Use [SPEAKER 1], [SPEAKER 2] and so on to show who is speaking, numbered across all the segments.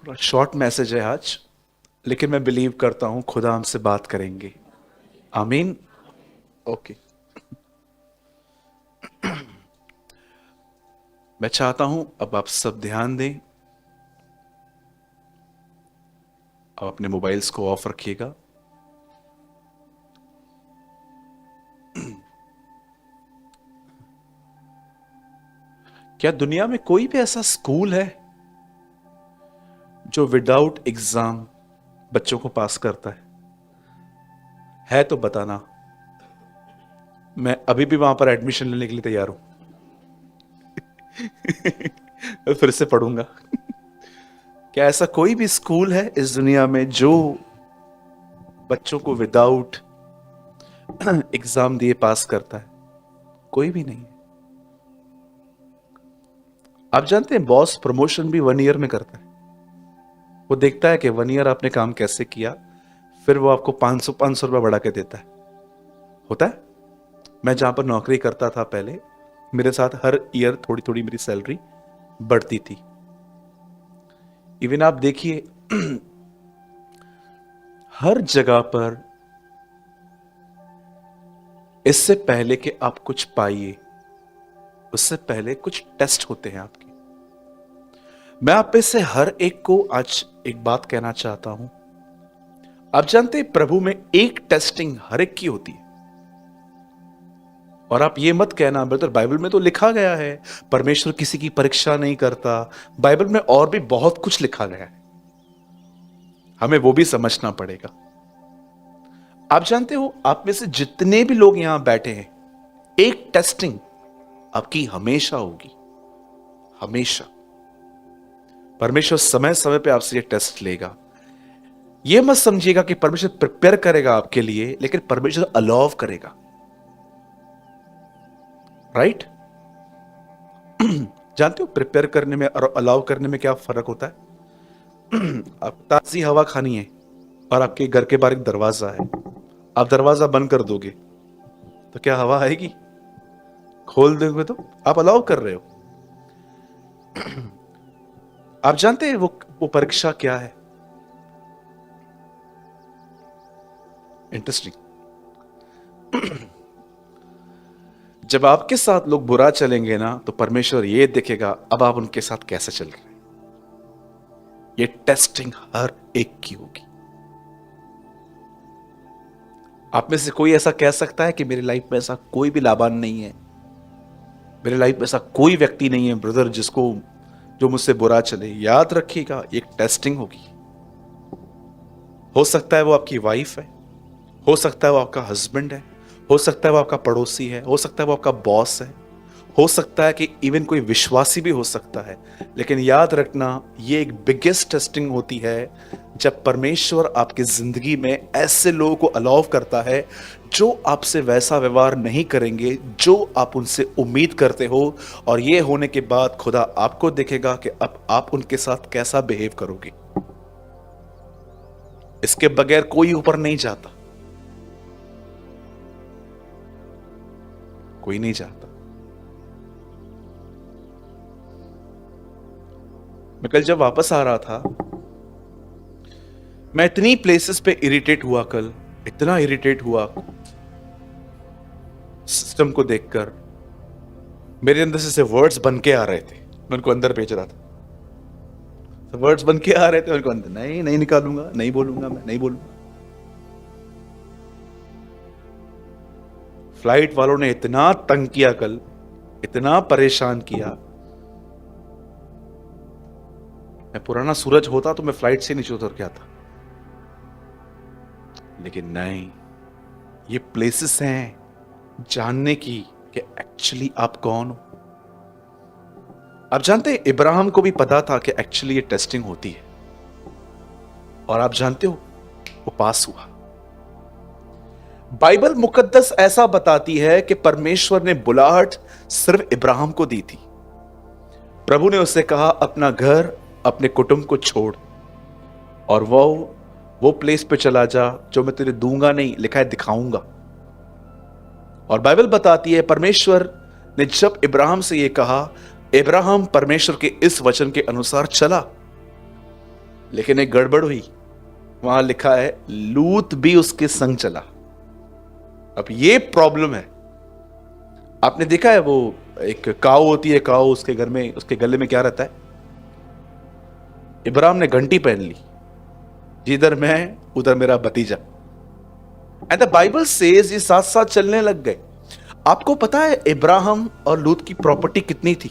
[SPEAKER 1] थोड़ा short message है आज, लेकिन मैं बिलीव करता हूं खुदा हमसे बात करेंगे। आमीन। ओके। मैं चाहता हूं अब आप सब ध्यान दें। आप अपने मोबाइल्स को ऑफ रखिएगा। क्या दुनिया में कोई भी ऐसा स्कूल है जो विदाउट एग्जाम बच्चों को पास करता है तो बताना। मैं अभी भी वहां पर एडमिशन लेने के लिए तैयार हूं। मैं फिर से पढ़ूंगा। क्या ऐसा कोई भी स्कूल है इस दुनिया में जो बच्चों को विदाउट एग्जाम दिए पास करता है? कोई भी नहीं है। आप जानते हैं बॉस प्रमोशन भी 1 ईयर में करता है। वो देखता है कि 1 ईयर आपने काम कैसे किया, फिर वो आपको 500 रुपए बढ़ा के देता है। होता है। मैं जहां पर नौकरी करता था पहले, मेरे साथ हर ईयर थोड़ी थोड़ी मेरी सैलरी बढ़ती थी। इवन आप देखिए हर जगह पर इससे पहले कि आप कुछ पाइए, उससे पहले कुछ टेस्ट होते हैं आपके। मैं आप में से हर एक को आज एक बात कहना चाहता हूं। आप जानते हैं प्रभु में एक टेस्टिंग हर एक की होती है। और आप ये मत कहना ब्रदर बाइबल में तो लिखा गया है परमेश्वर किसी की परीक्षा नहीं करता। बाइबल में और भी बहुत कुछ लिखा गया है, हमें वो भी समझना पड़ेगा। आप जानते हो आप में से जितने भी लोग यहां बैठे हैं, एक टेस्टिंग आपकी हमेशा होगी। हमेशा परमेश्वर समय समय पे आपसे ये टेस्ट लेगा। ये मत समझिएगा कि परमेश्वर प्रिपेयर करेगा आपके लिए, लेकिन परमेश्वर अलाउ करेगा। राइट? जानते हो प्रिपेयर करने में और अलाउ करने में क्या फर्क होता है? आप ताजी हवा खानी है और आपके घर के बाहर एक दरवाजा है, आप दरवाजा बंद कर दोगे तो क्या हवा आएगी? खोल दोगे तो आप अलाउ कर रहे हो। आप जानते हैं वो परीक्षा क्या है? इंटरेस्टिंग। जब आपके साथ लोग बुरा चलेंगे ना, तो परमेश्वर ये देखेगा अब आप उनके साथ कैसे चल रहे हैं। ये टेस्टिंग हर एक की होगी। आप में से कोई ऐसा कह सकता है कि मेरी लाइफ में ऐसा कोई भी लाभान नहीं है, मेरे लाइफ में ऐसा कोई व्यक्ति नहीं है ब्रदर जिसको जो मुझसे बुरा चले। याद रखिएगा एक टेस्टिंग होगी। हो सकता है वो आपकी वाइफ है, हो सकता है वो आपका हस्बैंड है, हो सकता है वो आपका पड़ोसी है, हो सकता है वो आपका बॉस है, हो सकता है कि इवन कोई विश्वासी भी हो सकता है। लेकिन याद रखना ये एक बिगेस्ट टेस्टिंग होती है जब परमेश्वर आपकी जिंदगी में ऐसे लोगों को अलाउ करता है जो आपसे वैसा व्यवहार नहीं करेंगे जो आप उनसे उम्मीद करते हो। और ये होने के बाद खुदा आपको देखेगा कि अब आप उनके साथ कैसा बिहेव करोगे। इसके बगैर कोई ऊपर नहीं जाता, कोई नहीं जाता। मैं कल जब वापस आ रहा था, मैं इतनी प्लेसेस पे इरिटेट हुआ, कल इतना इरिटेट हुआ सिस्टम को देखकर। मेरे अंदर से वर्ड्स बन के आ रहे थे, मैं उनको अंदर भेज रहा था। वर्ड्स बन के आ रहे थे उनको अंदर, नहीं नहीं निकालूंगा, नहीं बोलूंगा, मैं नहीं बोलूंगा। फ्लाइट वालों ने इतना तंग किया कल, इतना परेशान किया। मैं पुराना सूरज होता तो मैं फ्लाइट से नीचे उतर के आता, लेकिन नहीं। ये प्लेसेस हैं जानने की कि एक्चुअली आप कौन हो। आप जानते हैं इब्राहिम को भी पता था कि एक्चुअली ये टेस्टिंग होती है, और आप जानते हो वो पास हुआ। बाइबल मुकद्दस ऐसा बताती है कि परमेश्वर ने बुलाहट सिर्फ इब्राहिम को दी थी। प्रभु ने उससे कहा अपना घर, अपने कुटुंब को छोड़ और वो प्लेस पे चला जा जो मैं तुझे दूंगा नहीं, लिखा है दिखाऊंगा। और बाइबल बताती है परमेश्वर ने जब इब्राहिम से यह कहा, इब्राहिम परमेश्वर के इस वचन के अनुसार चला। लेकिन एक गड़बड़ हुई, वहां लिखा है लूत भी उसके संग चला। अब ये प्रॉब्लम है। आपने देखा है वो एक काऊ होती है, काऊ, उसके घर में, उसके गले में क्या रहता है? इब्राहिम ने घंटी पहन ली, जिधर मैं उधर मेरा भतीजा। एंड द बाइबल सेज ये साथ साथ चलने लग गए। आपको पता है इब्राहिम और लूत की प्रॉपर्टी कितनी थी?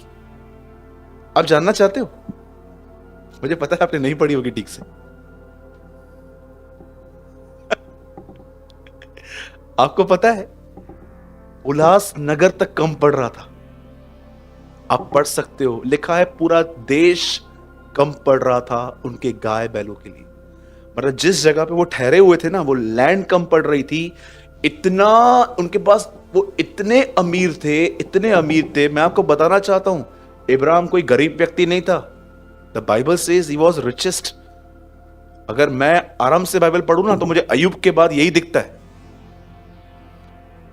[SPEAKER 1] आप जानना चाहते हो? मुझे पता है आपने नहीं पढ़ी होगी ठीक से। आपको पता है उल्लास नगर तक कम पड़ रहा था। आप पढ़ सकते हो, लिखा है पूरा देश कम पड़ रहा था उनके गाय बैलों के लिए। मतलब जिस जगह पे वो ठहरे हुए थे ना, वो लैंड कम पड़ रही थी। इतना उनके पास, वो इतने अमीर थे, इतने अमीर थे। मैं आपको बताना चाहता हूं, इब्राहिम कोई गरीब व्यक्ति नहीं था। The Bible says he was richest. अगर मैं आराम से बाइबल पढ़ूं ना, तो मुझे अय्यूब के बाद यही दिखता है।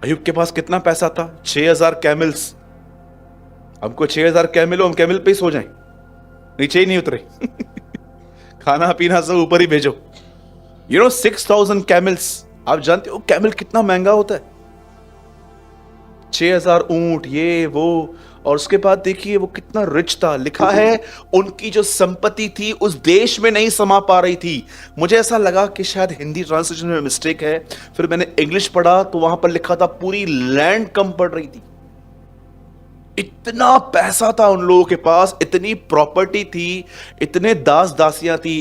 [SPEAKER 1] अय्यूब के पास कितना पैसा था? 6000 कैमल्स। हमको 6000 कैमल हो, हम कैमल पे ही सो जाएं, नीचे ही नहीं उतरे। खाना पीना सब ऊपर ही भेजो। 6000 कैमल्स। आप जानते हो कैमल कितना महंगा होता है? 6000 ऊंट, ये वो। और उसके बाद देखिए वो कितना रिच था। लिखा है उनकी जो संपत्ति थी उस देश में नहीं समा पा रही थी। मुझे ऐसा लगा कि शायद हिंदी ट्रांसलेशन में मिस्टेक है। फिर मैंने इंग्लिश पढ़ा तो वहां पर लिखा था पूरी लैंड कम पड़ रही थी। इतना पैसा था उन लोगों के पास, इतनी प्रॉपर्टी थी, इतने दास दासियां थी।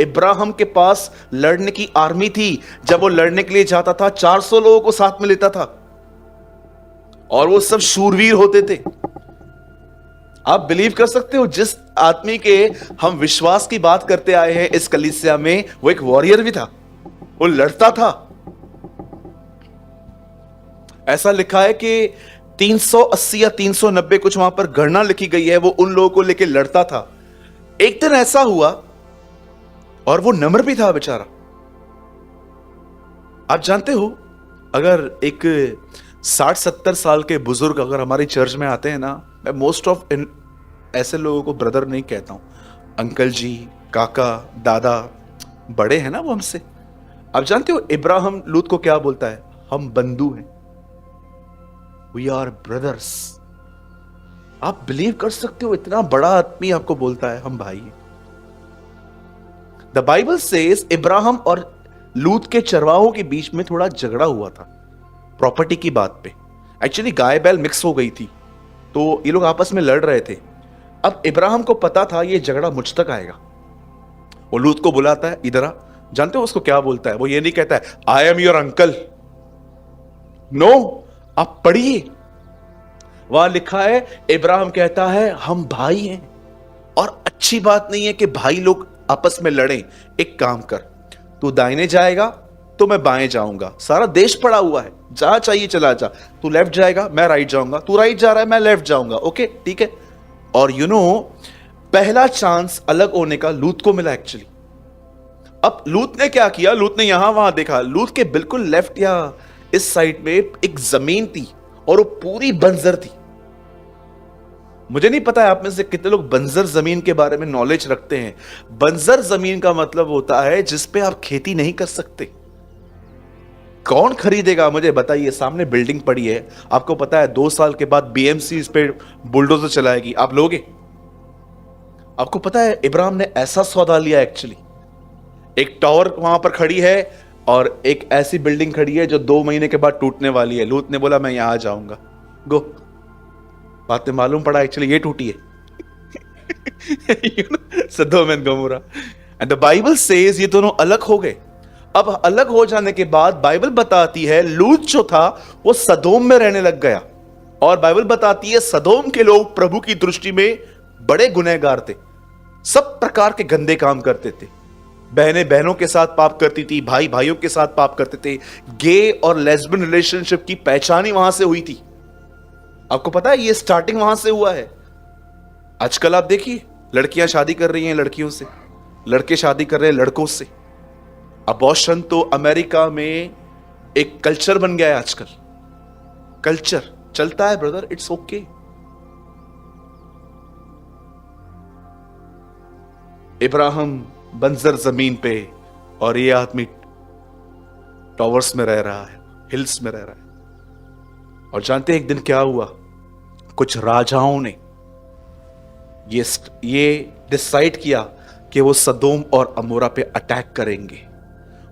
[SPEAKER 1] इब्राहिम के पास लड़ने की आर्मी थी। जब वो लड़ने के लिए जाता था 400 लोगों को साथ में लेता था, और वो सब शूरवीर होते थे। आप बिलीव कर सकते हो, जिस आदमी के हम विश्वास की बात करते आए हैं इस कलीसिया में, वो एक वॉरियर भी था, वो लड़ता था। ऐसा लिखा है कि 380 या 390 कुछ वहां पर गणना लिखी गई है, वो उन लोगों को लेकर लड़ता था। एक दिन ऐसा हुआ, और वो नम्र भी था बेचारा। आप जानते हो, अगर एक 60-70 साल के बुजुर्ग अगर हमारी चर्च में आते हैं ना, मैं मोस्ट ऑफ ऐसे लोगों को ब्रदर नहीं कहता हूं, अंकल जी, काका, दादा, बड़े हैं ना वो हमसे। आप जानते हो इब्राहिम लूत को क्या बोलता है? हम बंधु हैं, वी आर ब्रदर्स। आप बिलीव कर सकते हो, इतना बड़ा आदमी आपको बोलता है हम भाई हैं। द बाइबल सेज इब्राहिम और लूत के चरवाहों के बीच में थोड़ा झगड़ा हुआ था प्रॉपर्टी की बात पे। एक्चुअली गाय बैल मिक्स हो गई थी, तो ये लोग आपस में लड़ रहे थे। अब इब्राहिम को पता था ये झगड़ा मुझ तक आएगा। वो लूत को बुलाता है, इधर आ। जानते हो उसको क्या बोलता है? वो ये नहीं कहता है I am your uncle, no. आप पढ़िए, वहां लिखा है इब्राहिम कहता है हम भाई हैं। और अच्छी बात नहीं है कि भाई लोग आपस में लड़ें। एक काम कर, तू दाहिने जाएगा तो मैं बाएं जाऊंगा। सारा देश पड़ा हुआ है, जहां चाहिए चला जा। तू लेफ्ट जाएगा, मैं राइट जाऊंगा। तू राइट जा रहा है, मैं लेफ्ट जाऊंगा। ओके, ठीक है। और पहला चांस अलग होने का लूत को मिला एक्चुअली। अब लूत ने क्या किया? लूत ने यहां वहां देखा। लूत के बिल्कुल लेफ्ट या इस साइड में एक जमीन थी, और वो पूरी बंजर थी। मुझे नहीं पता है आप में से कितने लोग बंजर जमीन के बारे में नॉलेज रखते हैं। बंजर जमीन का मतलब होता है जिस पे आप खेती नहीं कर सकते। कौन खरीदेगा मुझे बताइए? सामने बिल्डिंग पड़ी है, आपको पता है 2 साल के बाद बीएमसी इस पे बुलडोजर चलाएगी, आप लोगे? आपको पता है इब्राहिम ने ऐसा सौदा लिया एक्चुअली। एक टावर वहां पर खड़ी है, और एक ऐसी बिल्डिंग खड़ी है जो 2 महीने के बाद टूटने वाली है। लूत ने बोला मैं यहां जाऊंगा, गो। बात में मालूम पड़ा एक्चुअली ये टूटी है। Sodom and Gomorrah. And the Bible says ये दोनों अलग हो गए। अब अलग हो जाने के बाद बाइबल बताती है लूत जो था वो सदोम में रहने लग गया। और बाइबल बताती है सदोम के लोग प्रभु की दृष्टि में बड़े गुनहगार थे, सब प्रकार के गंदे काम करते थे। बहनें बहनों के साथ पाप करती थी, भाई भाइयों के साथ पाप करते थे। गे और लेस्बियन रिलेशनशिप की पहचान ही वहां से हुई थी। आपको पता है ये स्टार्टिंग वहां से हुआ है। आजकल आप देखिए लड़कियां शादी कर रही हैं लड़कियों से, लड़के शादी कर रहे हैं लड़कों से। अबॉर्शन तो अमेरिका में एक कल्चर बन गया है आजकल। कल्चर चलता है ब्रदर, इट्स ओके। इब्राहिम बंजर जमीन पे, और ये आदमी टॉवर्स में रह रहा है, हिल्स में रह रहा है। और जानते हैं एक दिन क्या हुआ? कुछ राजाओं ने ये डिसाइड किया कि वो सदोम और अमोरा पे अटैक करेंगे,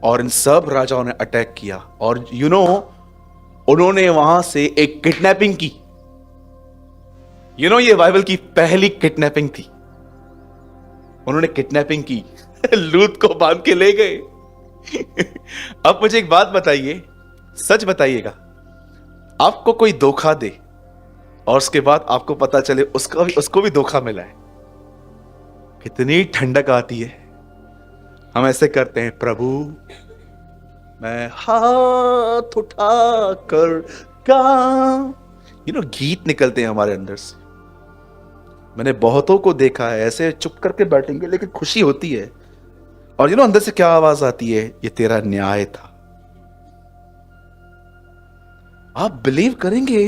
[SPEAKER 1] और इन सब राजाओं ने अटैक किया। और उन्होंने वहां से एक किडनैपिंग की। ये बाइबल की पहली किडनैपिंग थी। उन्होंने किडनैपिंग की, लूत को बांध के ले गए। अब मुझे एक बात बताइए, सच बताइएगा, आपको कोई धोखा दे और उसके बाद आपको पता चले उसको भी धोखा मिला है, कितनी ठंडक आती है। हम ऐसे करते हैं, प्रभु मैं हाथ उठा कर गा, गीत निकलते हैं हमारे अंदर से। मैंने बहुतों को देखा है ऐसे चुप करके बैठेंगे, लेकिन खुशी होती है। और अंदर से क्या आवाज आती है? ये तेरा न्याय था। आप बिलीव करेंगे,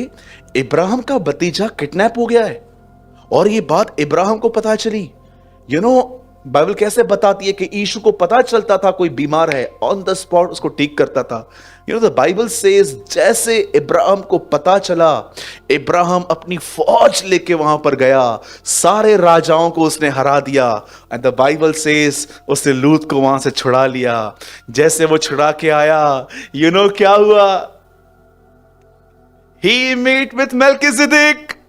[SPEAKER 1] इब्राहिम का भतीजा किडनैप हो गया है, और ये बात इब्राहिम को पता चली। बाइबल कैसे बताती है कि यीशु को पता चलता था कोई बीमार है, ऑन द स्पॉट उसको ठीक करता था। द बाइबल सेज जैसे इब्राहिम को पता चला, इब्राहिम अपनी फौज लेके वहां पर गया, सारे राजाओं को उसने हरा दिया। एंड द बाइबल सेज उसने लूत को वहां से छुड़ा लिया। जैसे वो छुड़ा के आया, क्या हुआ? ही मीट विथ मेल्किसेदेक।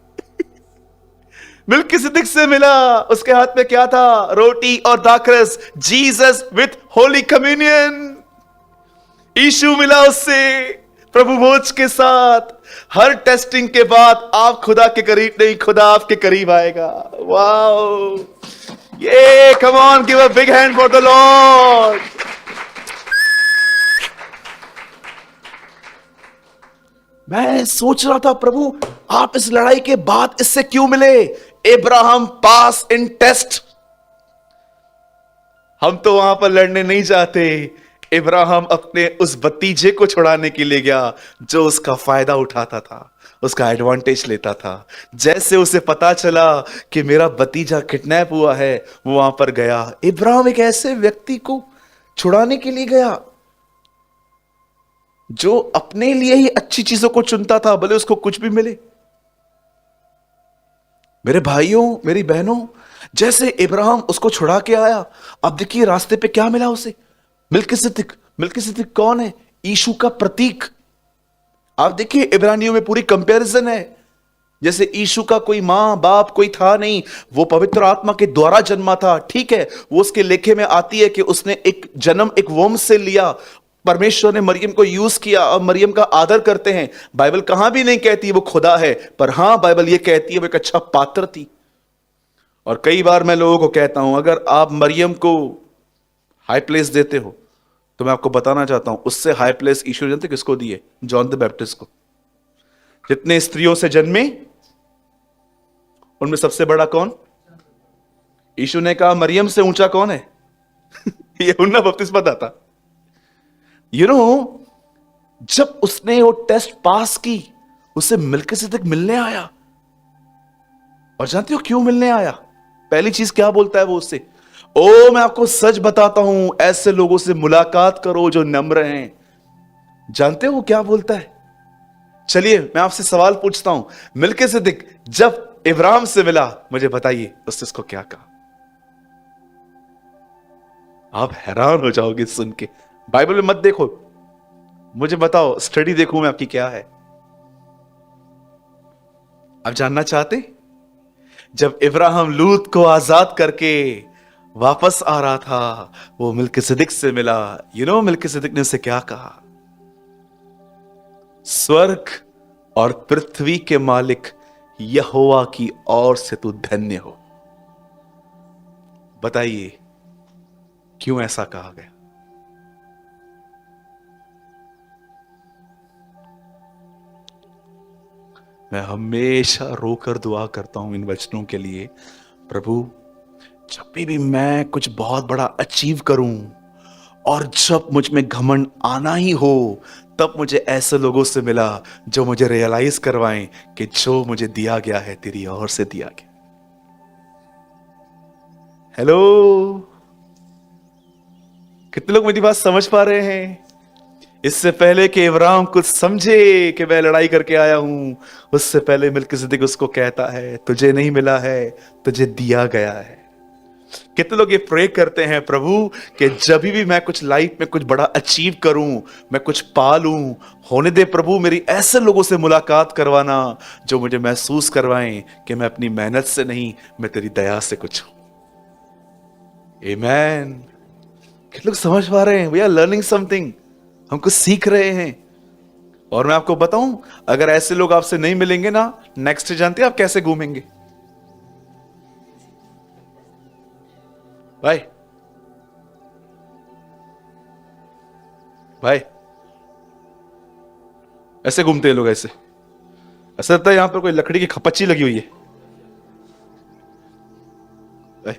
[SPEAKER 1] मेल्किसेदेक से मिला। उसके हाथ में क्या था? रोटी और दाखरस। Jesus with holy communion. यीशु मिला उससे प्रभु भोज के साथ। हर टेस्टिंग के बाद आप खुदा के करीब नहीं, खुदा आपके करीब आएगा। वाओ, ये come on, give a big hand for the Lord. मैं सोच रहा था, प्रभु आप इस लड़ाई के बाद इससे क्यों मिले? इब्राहिम पास इन टेस्ट। हम तो वहां पर लड़ने नहीं जाते। इब्राहिम अपने उस भतीजे को छुड़ाने के लिए गया जो उसका फायदा उठाता था, उसका एडवांटेज लेता था। जैसे उसे पता चला कि मेरा भतीजा किडनैप हुआ है, वो वहां पर गया। इब्राहिम एक ऐसे व्यक्ति को छुड़ाने के लिए गया जो अपने लिए ही अच्छी चीजों को चुनता था, भले उसको कुछ भी मिले। मेरे भाइयों, मेरी बहनों, जैसे इब्राहिम उसको छुड़ा के आया, अब देखिए रास्ते पे क्या मिला उसे? मेल्किसेदेक। मेल्किसेदेक कौन है? यीशु का प्रतीक। आप देखिए इब्रानियों में पूरी कंपैरिजन है। जैसे यीशु का कोई मां बाप कोई था नहीं, वो पवित्र आत्मा के द्वारा जन्मा था, ठीक है। वो उसके लेखे में आती है कि उसने एक जन्म एक वंश से लिया। परमेश्वर ने मरियम को यूज किया और मरियम का आदर करते हैं। बाइबल कहां भी नहीं कहती वो खुदा है, पर हां बाइबल ये कहती है वो एक अच्छा पात्र थी। और कई बार मैं लोगों को कहता हूं, अगर आप मरियम को हाई प्लेस देते हो तो मैं आपको बताना चाहता हूं, उससे हाई प्लेस यीशु जानते किसको दिए? जॉन द बैप्टिस्ट को। जितने स्त्रियों से जन्मे उनमें सबसे बड़ा कौन? यीशु ने कहा मरियम से ऊंचा कौन है? ये यूहन्ना बपतिस्मा था। जब उसने वो टेस्ट पास की, उसे मेल्किसेदेक मिलने आया। और जानते हो क्यों मिलने आया? पहली चीज क्या बोलता है वो उससे? ओ मैं आपको सच बताता हूं, ऐसे लोगों से मुलाकात करो जो नम्र हैं। जानते हो क्या बोलता है? चलिए मैं आपसे सवाल पूछता हूं, मेल्किसेदेक जब इब्राहिम से मिला, मुझे बताइए उसने इसको क्या कहा? आप हैरान हो जाओगे सुन के। बाइबल में मत देखो, मुझे बताओ, स्टडी देखूं मैं आपकी क्या है। आप जानना चाहते? जब इब्राहिम लूत को आजाद करके वापस आ रहा था, वो मेल्किसेदेक से मिला। मेल्किसेदेक ने उसे क्या कहा? स्वर्ग और पृथ्वी के मालिक यहोवा की ओर से तू धन्य हो। बताइए क्यों ऐसा कहा गया? मैं हमेशा रोकर दुआ करता हूं इन वचनों के लिए। प्रभु जब भी मैं कुछ बहुत बड़ा अचीव करूं और जब मुझ में घमंड आना ही हो, तब मुझे ऐसे लोगों से मिला जो मुझे रियलाइज करवाएं कि जो मुझे दिया गया है तेरी ओर से दिया गया। हेलो, कितने लोग मेरी बात समझ पा रहे हैं? इससे पहले कि इब्राहिम कुछ समझे कि मैं लड़ाई करके आया हूं, उससे पहले मिल्किसिदक उसको कहता है, तुझे नहीं मिला है, तुझे दिया गया है। कितने लोग ये प्रे करते हैं, प्रभु कि जब भी मैं कुछ लाइफ में कुछ बड़ा अचीव करूं, मैं कुछ पालूं, होने दे प्रभु, मेरी ऐसे लोगों से मुलाकात करवाना जो मुझे महसूस करवाएं कि मैं अपनी मेहनत से नहीं, मैं तेरी दया से कुछ हूं। आमीन। कितने लोग समझ पा रहे हैं? वी आर लर्निंग समथिंग, हम कुछ सीख रहे हैं। और मैं आपको बताऊं, अगर ऐसे लोग आपसे नहीं मिलेंगे ना, नेक्स्ट जानते हैं आप कैसे घूमेंगे? भाई भाई ऐसे घूमते हैं लोग, ऐसे ऐसा लगता है यहां पर कोई लकड़ी की खपच्ची लगी हुई है। भाई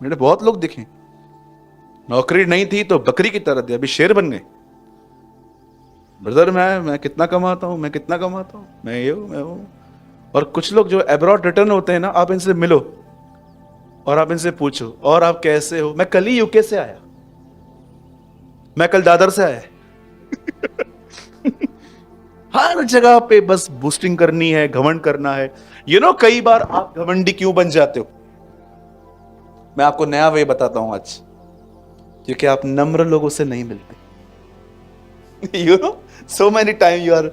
[SPEAKER 1] मैंने बहुत लोग देखे, नौकरी नहीं थी तो बकरी की तरह थे, अभी शेर बन गए। ब्रदर मैं कितना कमाता हूं, मैं कितना कमाता हूं, मैं ये हूं, मैं हूं। और कुछ लोग जो अब्रॉड रिटर्न होते हैं ना, आप इनसे मिलो और आप इनसे पूछो, और आप कैसे हो? मैं कल ही यूके से आया, मैं कल दादर से आया। हर जगह पे बस बूस्टिंग करनी है, घमंड करना है। कई बार आप घमंडी क्यों बन जाते हो? मैं आपको नया वे बताता हूं आज, क्योंकि आप नम्र लोगों से नहीं मिलते। So many time you are,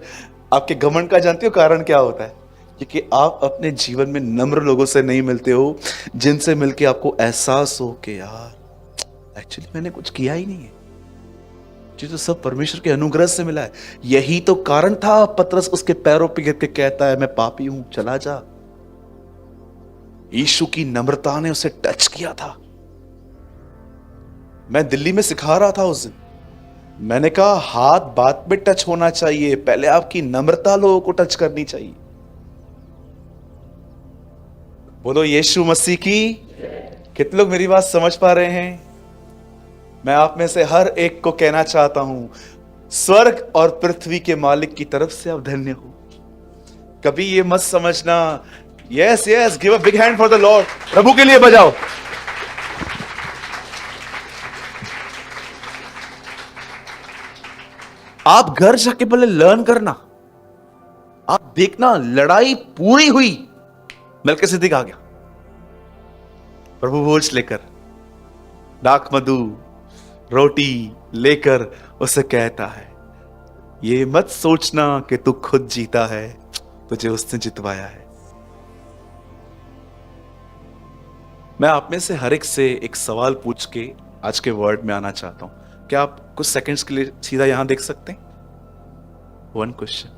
[SPEAKER 1] आपके घमंड का जानते हो कारण क्या होता है? क्योंकि आप अपने जीवन में नम्र लोगों से नहीं मिलते हो, जिनसे मिलके आपको एहसास हो कि यार एक्चुअली मैंने कुछ किया ही नहीं है, जी तो सब परमेश्वर के अनुग्रह से मिला है। यही तो कारण था पतरस उसके पैरों पे गिर के कहता है, मैं पापी हूं, चला जा। यीशु की नम्रता ने उसे टच किया था। मैं दिल्ली में सिखा रहा था उस दिन, मैंने कहा हाथ बात में टच होना चाहिए, पहले आपकी नम्रता लोगों को टच करनी चाहिए। बोलो यीशु मसीह की। कितने लोग मेरी बात समझ पा रहे हैं? मैं आप में से हर एक को कहना चाहता हूं, स्वर्ग और पृथ्वी के मालिक की तरफ से आप धन्य हो। कभी ये मत समझना, yes yes, give a big hand for the Lord, प्रभु के लिए बजाओ। आप घर जाके पहले लर्न करना, आप देखना, लड़ाई पूरी हुई, मेल्किसिदक आ गया प्रभु भोज लेकर, दाख मधु रोटी लेकर, उसे कहता है, ये मत सोचना कि तू खुद जीता है, तुझे उसने जितवाया है। मैं आप में से हर एक से एक सवाल पूछ के आज के वर्ड में आना चाहता हूं। क्या आप कुछ सेकंड्स के लिए सीधा यहां देख सकते हैं? वन क्वेश्चन,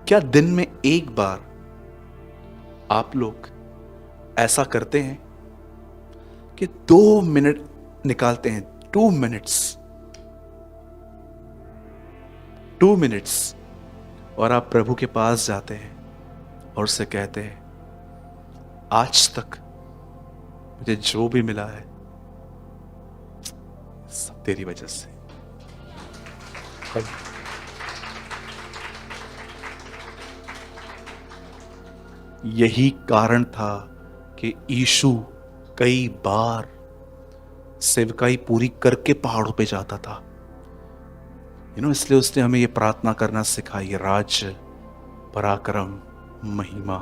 [SPEAKER 1] क्या दिन में एक बार आप लोग ऐसा करते हैं कि 2 मिनट निकालते हैं, 2 मिनट्स, और आप प्रभु के पास जाते हैं और उससे कहते हैं, आज तक मुझे जो भी मिला है सब तेरी वजह से। यही कारण था कि यीशु कई बार सेवकाई पूरी करके पहाड़ों पे जाता था। इसलिए उसने हमें यह प्रार्थना करना सिखाई, राज्य पराक्रम महिमा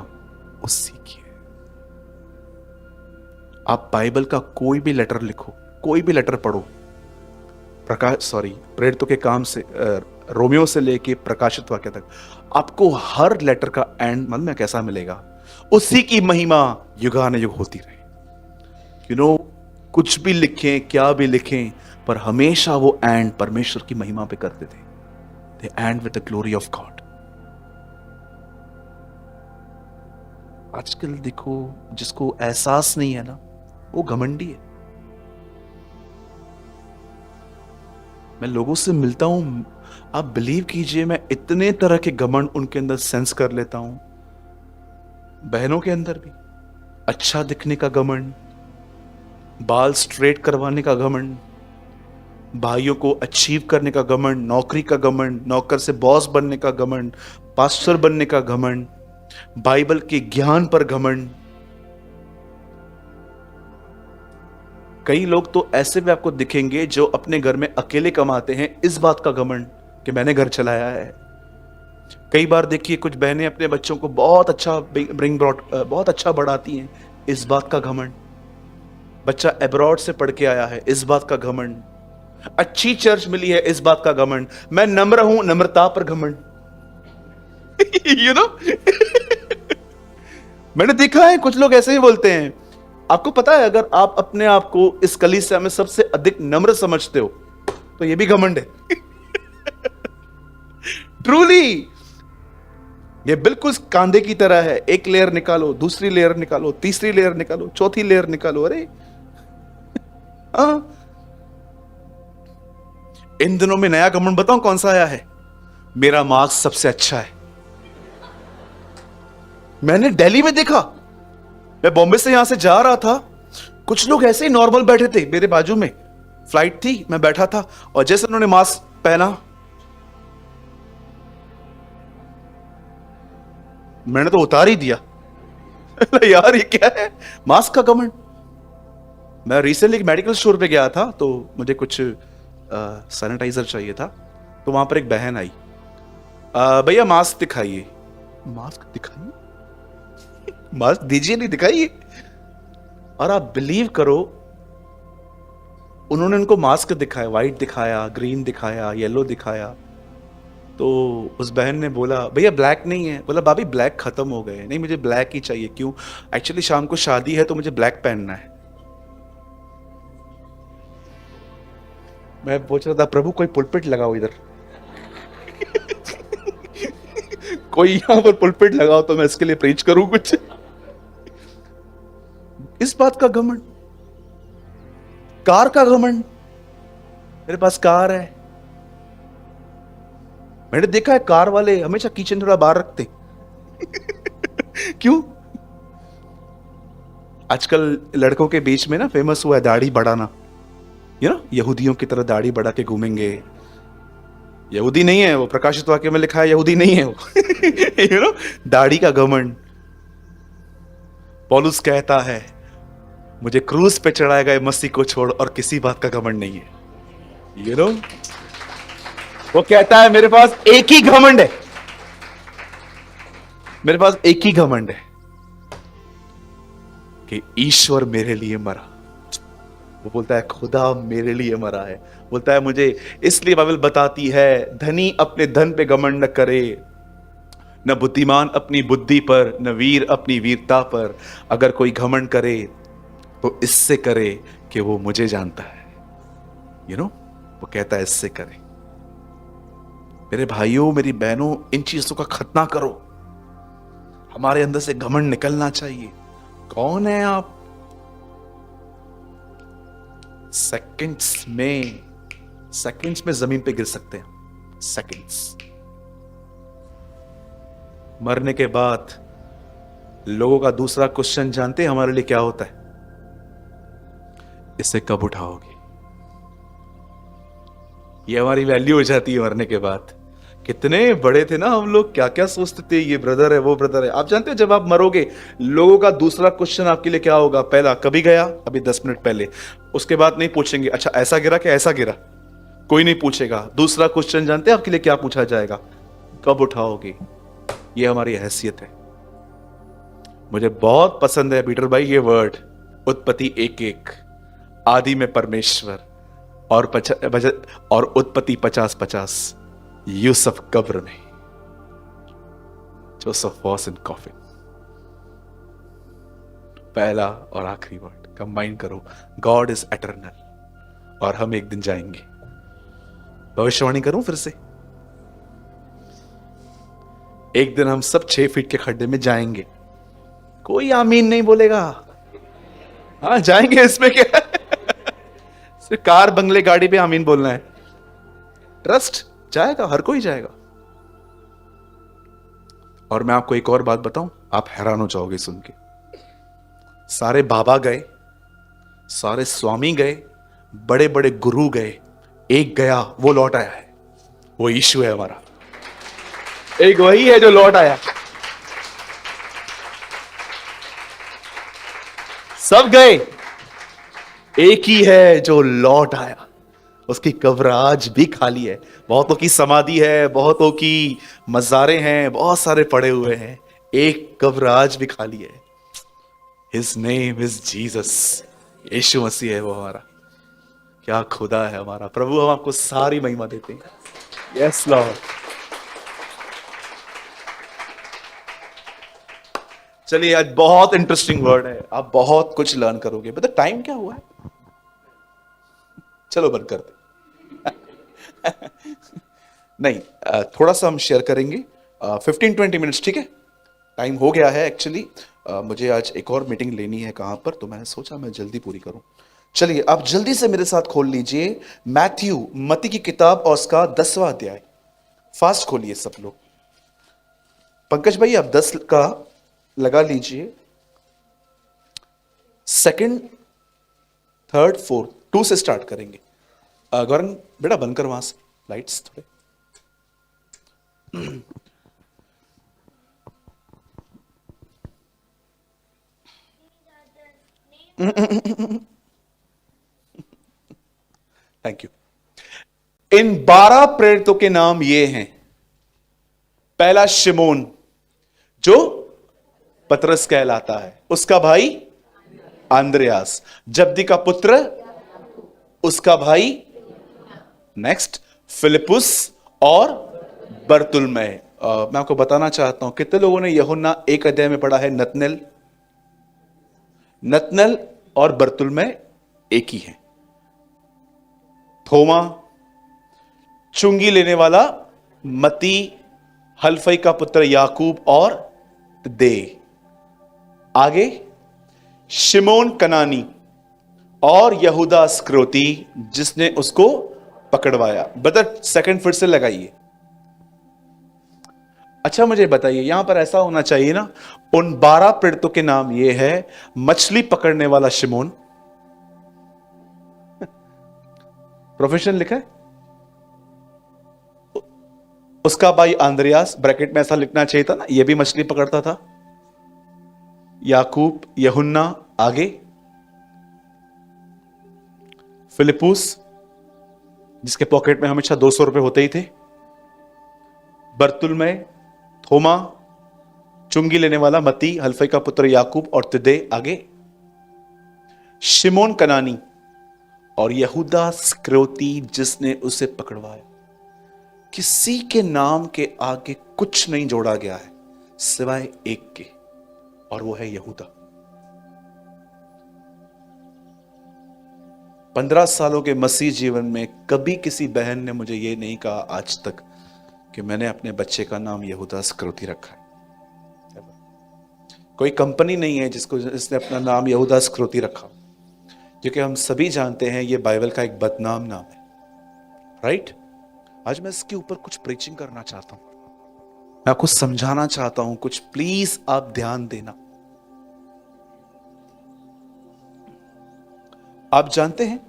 [SPEAKER 1] उसी की है। आप बाइबल का कोई भी लेटर लिखो, कोई भी लेटर पढ़ो, प्रेरितों के काम से रोमियो से लेके प्रकाशित वाक्य तक, आपको हर लेटर का एंड मतलब में कैसा मिलेगा? उसी की महिमा युगानुयुग होती रहे। कुछ भी लिखें, क्या भी लिखें, पर हमेशा वो एंड परमेश्वर की महिमा पे करते थे। They end with the glory of God. आजकल देखो, जिसको एहसास नहीं है ना, वो घमंडी है। मैं लोगों से मिलता हूं, आप बिलीव कीजिए, मैं इतने तरह के घमंड उनके अंदर सेंस कर लेता हूं। बहनों के अंदर भी अच्छा दिखने का घमंड, बाल स्ट्रेट करवाने का घमंड, भाइयों को अचीव करने का घमंड, नौकरी का घमंड, नौकर से बॉस बनने का घमंड, पास्टर बनने का घमंड, बाइबल के ज्ञान पर घमंड। कई लोग तो ऐसे भी आपको दिखेंगे जो अपने घर में अकेले कमाते हैं, इस बात का घमंड कि मैंने घर चलाया है। कई बार देखिए कुछ बहनें अपने बच्चों को बहुत अच्छा बहुत अच्छा बढ़ाती हैं, इस बात का घमंड। बच्चा अब्रॉड से पढ़ के आया है, इस बात का घमंड। अच्छी चर्च मिली है, इस बात का घमंड। मैं नम्र हूं, नम्रता पर घमंड। यू नो मैंने देखा है कुछ लोग ऐसे ही बोलते हैं। आपको पता है, अगर आप अपने आप को इस कलीसिया में सबसे अधिक नम्र समझते हो तो ये भी घमंड है। ट्रूली ये बिल्कुल कांधे की तरह है। एक लेयर निकालो, दूसरी लेयर निकालो, तीसरी लेयर निकालो, चौथी लेयर निकालो। अरे हाँ, इन दिनों में नया घमंड बताऊं कौन सा आया है? मेरा मार्क्स सबसे अच्छा है। मैंने दिल्ली में देखा, मैं बॉम्बे से यहां से जा रहा था, कुछ लोग ऐसे ही नॉर्मल बैठे थे मेरे बाजू में। फ्लाइट थी, मैं बैठा था, और जैसे उन्होंने मास्क पहना, मैंने तो उतार ही दिया। यार ये क्या है? मास्क का घमंड। मैं रिसेंटली एक मेडिकल स्टोर पे गया था, तो मुझे कुछ सैनिटाइजर चाहिए था। तो वहां पर एक बहन आई, भैया मास्क दिखाइए। मास्क दिखाइए? मास्क दीजिए, नहीं दिखाइए। और आप बिलीव करो, उन्होंने उनको मास्क दिखाया, व्हाइट दिखाया, ग्रीन दिखाया, येलो दिखाया। तो उस बहन ने बोला, भैया ब्लैक नहीं है। बोला, भाभी ब्लैक खत्म हो गए। नहीं, मुझे ब्लैक ही चाहिए। क्यों? एक्चुअली शाम को शादी है तो मुझे ब्लैक पहनना है। मैं पूछ रहा था, प्रभु कोई पुलपिट लगाओ इधर। कोई यहां पर पुलपिट लगाओ तो मैं इसके लिए प्रीच करूं कुछ। इस बात का घमंड। कार का घमंड, मेरे पास कार है। मैंने देखा है कार वाले हमेशा किचन थोड़ा बाहर रखते। क्यों? आजकल लड़कों के बीच में ना फेमस हुआ है दाढ़ी बढ़ाना। यहूदियों की तरह दाढ़ी बढ़ा के घूमेंगे। यहूदी नहीं है वो, प्रकाशित वाक्य में लिखा है यहूदी नहीं है वो। दाढ़ी का घमंड। पौलुस कहता है, मुझे क्रूस पे चढ़ाए गए मसीह को छोड़ और किसी बात का घमंड नहीं है। वो कहता है, मेरे पास एक ही घमंड है, मेरे पास एक ही घमंड है कि ईश्वर मेरे लिए मरा। वो बोलता है, खुदा मेरे लिए मरा है। बोलता है, मुझे इसलिए बाइबल बताती है, धनी अपने धन पे घमंड न करे, न बुद्धिमान अपनी बुद्धि पर, न वीर अपनी वीरता पर। अगर कोई घमंड करे तो इससे करे कि वो मुझे जानता है। वो कहता है इससे करे। मेरे भाइयों, मेरी बहनों, इन चीजों का खतना करो। हमारे अंदर से घमंड निकलना चाहिए। कौन है आप? सेकंड्स में जमीन पे गिर सकते हैं। सेकंड्स। मरने के बाद लोगों का दूसरा क्वेश्चन जानते हैं हमारे लिए क्या होता है? इसे कब उठाओगे? ये हमारी वैल्यू हो जाती है मरने के बाद। कितने बड़े थे ना हम लोग, क्या क्या सोचते थे, ये ब्रदर है, वो ब्रदर है। आप जानते हो, जब आप मरोगे, लोगों का दूसरा क्वेश्चन आपके लिए क्या होगा? पहला, कभी गया? अभी 10 मिनट पहले। उसके बाद नहीं पूछेंगे, अच्छा ऐसा गिरा कि ऐसा गिरा? कोई नहीं पूछेगा। दूसरा क्वेश्चन जानते हैं आपके लिए क्या पूछा जाएगा? कब उठाओगे? ये हमारी हैसियत है। मुझे बहुत पसंद है पीटर भाई ये वर्ड, उत्पत्ति 1:1, आदि में परमेश्वर, और उत्पत्ति 50:50, यूसुफ कब्र में, जोसेफ वॉज इन कॉफिन। पहला और आखिरी वर्ड कंबाइन करो, गॉड इज एटर्नल, और हम एक दिन जाएंगे। भविष्यवाणी करूं फिर से, एक दिन हम सब 6 फीट के खड्डे में जाएंगे। कोई आमीन नहीं बोलेगा। हाँ जाएंगे, इसमें क्या है? सिर्फ कार बंगले गाड़ी पे आमीन बोलना है। ट्रस्ट, जाएगा, हर कोई जाएगा। और मैं आपको एक और बात बताऊं, आप हैरान हो जाओगे सुन के। सारे बाबा गए, सारे स्वामी गए, बड़े बड़े गुरु गए, एक गया, वो लौट आया है। वो यीशु है हमारा। एक वही है जो लौट आया। सब गए, एक ही है जो लौट आया, उसकी कब्र आज भी खाली है। बहुतों की समाधि है, बहुतों की मज़ारे हैं, बहुत सारे पड़े हुए हैं, एक कब्र आज भी खाली है। His name is Jesus. यीशु मसीह है वो हमारा। क्या खुदा है हमारा प्रभु, हम आपको सारी महिमा देते हैं। Yes Lord. चलिए, आज बहुत इंटरेस्टिंग वर्ड है, आप बहुत कुछ लर्न करोगे। बता टाइम क्या हुआ है? चलो बंद कर दे। नहीं, थोड़ा सा हम शेयर करेंगे, 15-20 मिनट्स, ठीक है? टाइम हो गया है एक्चुअली। मुझे आज एक और मीटिंग लेनी है कहाँ पर, तो मैंने सोचा मैं जल्दी पूरी करूं। चलिए, आप जल्दी से मेरे साथ खोल लीजिए मैथ्यू, मत्ती की किताब और उसका 10वां अध्याय। फास्ट खोलिए सब लोग। पंकज भाई, आप 10 का लगा लीजिए। सेकंड, थर्ड, फोर्थ, 2 से स्टार्ट करेंगे। गौरन बेटा बंद कर वहां से लाइट्स थोड़े। Thank you. इन 12 प्रेरितों के नाम ये हैं। पहला शिमोन, जो पतरस कहलाता है, उसका भाई अंद्रयास, जब्दी का पुत्र उसका भाई। नेक्स्ट, फिलिपुस और बर्तुलमै। मैं आपको बताना चाहता हूं, कितने लोगों ने यूहन्ना 1 अध्याय में पढ़ा है? नतनएल, नतनएल और बर्तुलमै एक ही है। थोमा, चुंगी लेने वाला, मती, हल्फई का पुत्र याकूब और दे। आगे शिमोन कनानी और यहूदा इस्करियोती, जिसने उसको पकड़वाया। ब्रदर सेकंड फिर से लगाइए। अच्छा मुझे बताइए, यहां पर ऐसा होना चाहिए ना, उन 12 प्रेरितों के नाम ये है। मछली पकड़ने वाला शिमोन, प्रोफेशन लिखा है, उसका भाई आंद्रियास, ब्रैकेट में ऐसा लिखना चाहिए था ना, ये भी मछली पकड़ता था। याकूब, यूहन्ना, आगे फिलिपुस, जिसके पॉकेट में हमेशा 200 रुपए होते ही थे। बर्तुलमै, थोमा, चुंगी लेने वाला, मती, हल्फई का पुत्र याकूब और तिदे। आगे शिमोन कनानी और यहूदा इस्करियोती, जिसने उसे पकड़वाया। किसी के नाम के आगे कुछ नहीं जोड़ा गया है सिवाय एक के, और वो है यहूदा। 15 सालों के मसीह जीवन में कभी किसी बहन ने मुझे ये नहीं कहा आज तक कि मैंने अपने बच्चे का नाम यहूदा इस्करियोती रखा है। कोई कंपनी नहीं है जिसने अपना नाम यहूदा इस्करियोती रखा, क्योंकि हम सभी जानते हैं ये बाइबल का एक बदनाम नाम है। राइट? आज मैं इसके ऊपर कुछ प्रीचिंग करना चाहता हूं, मैं आपको समझाना चाहता हूं कुछ, प्लीज आप ध्यान देना। आप जानते हैं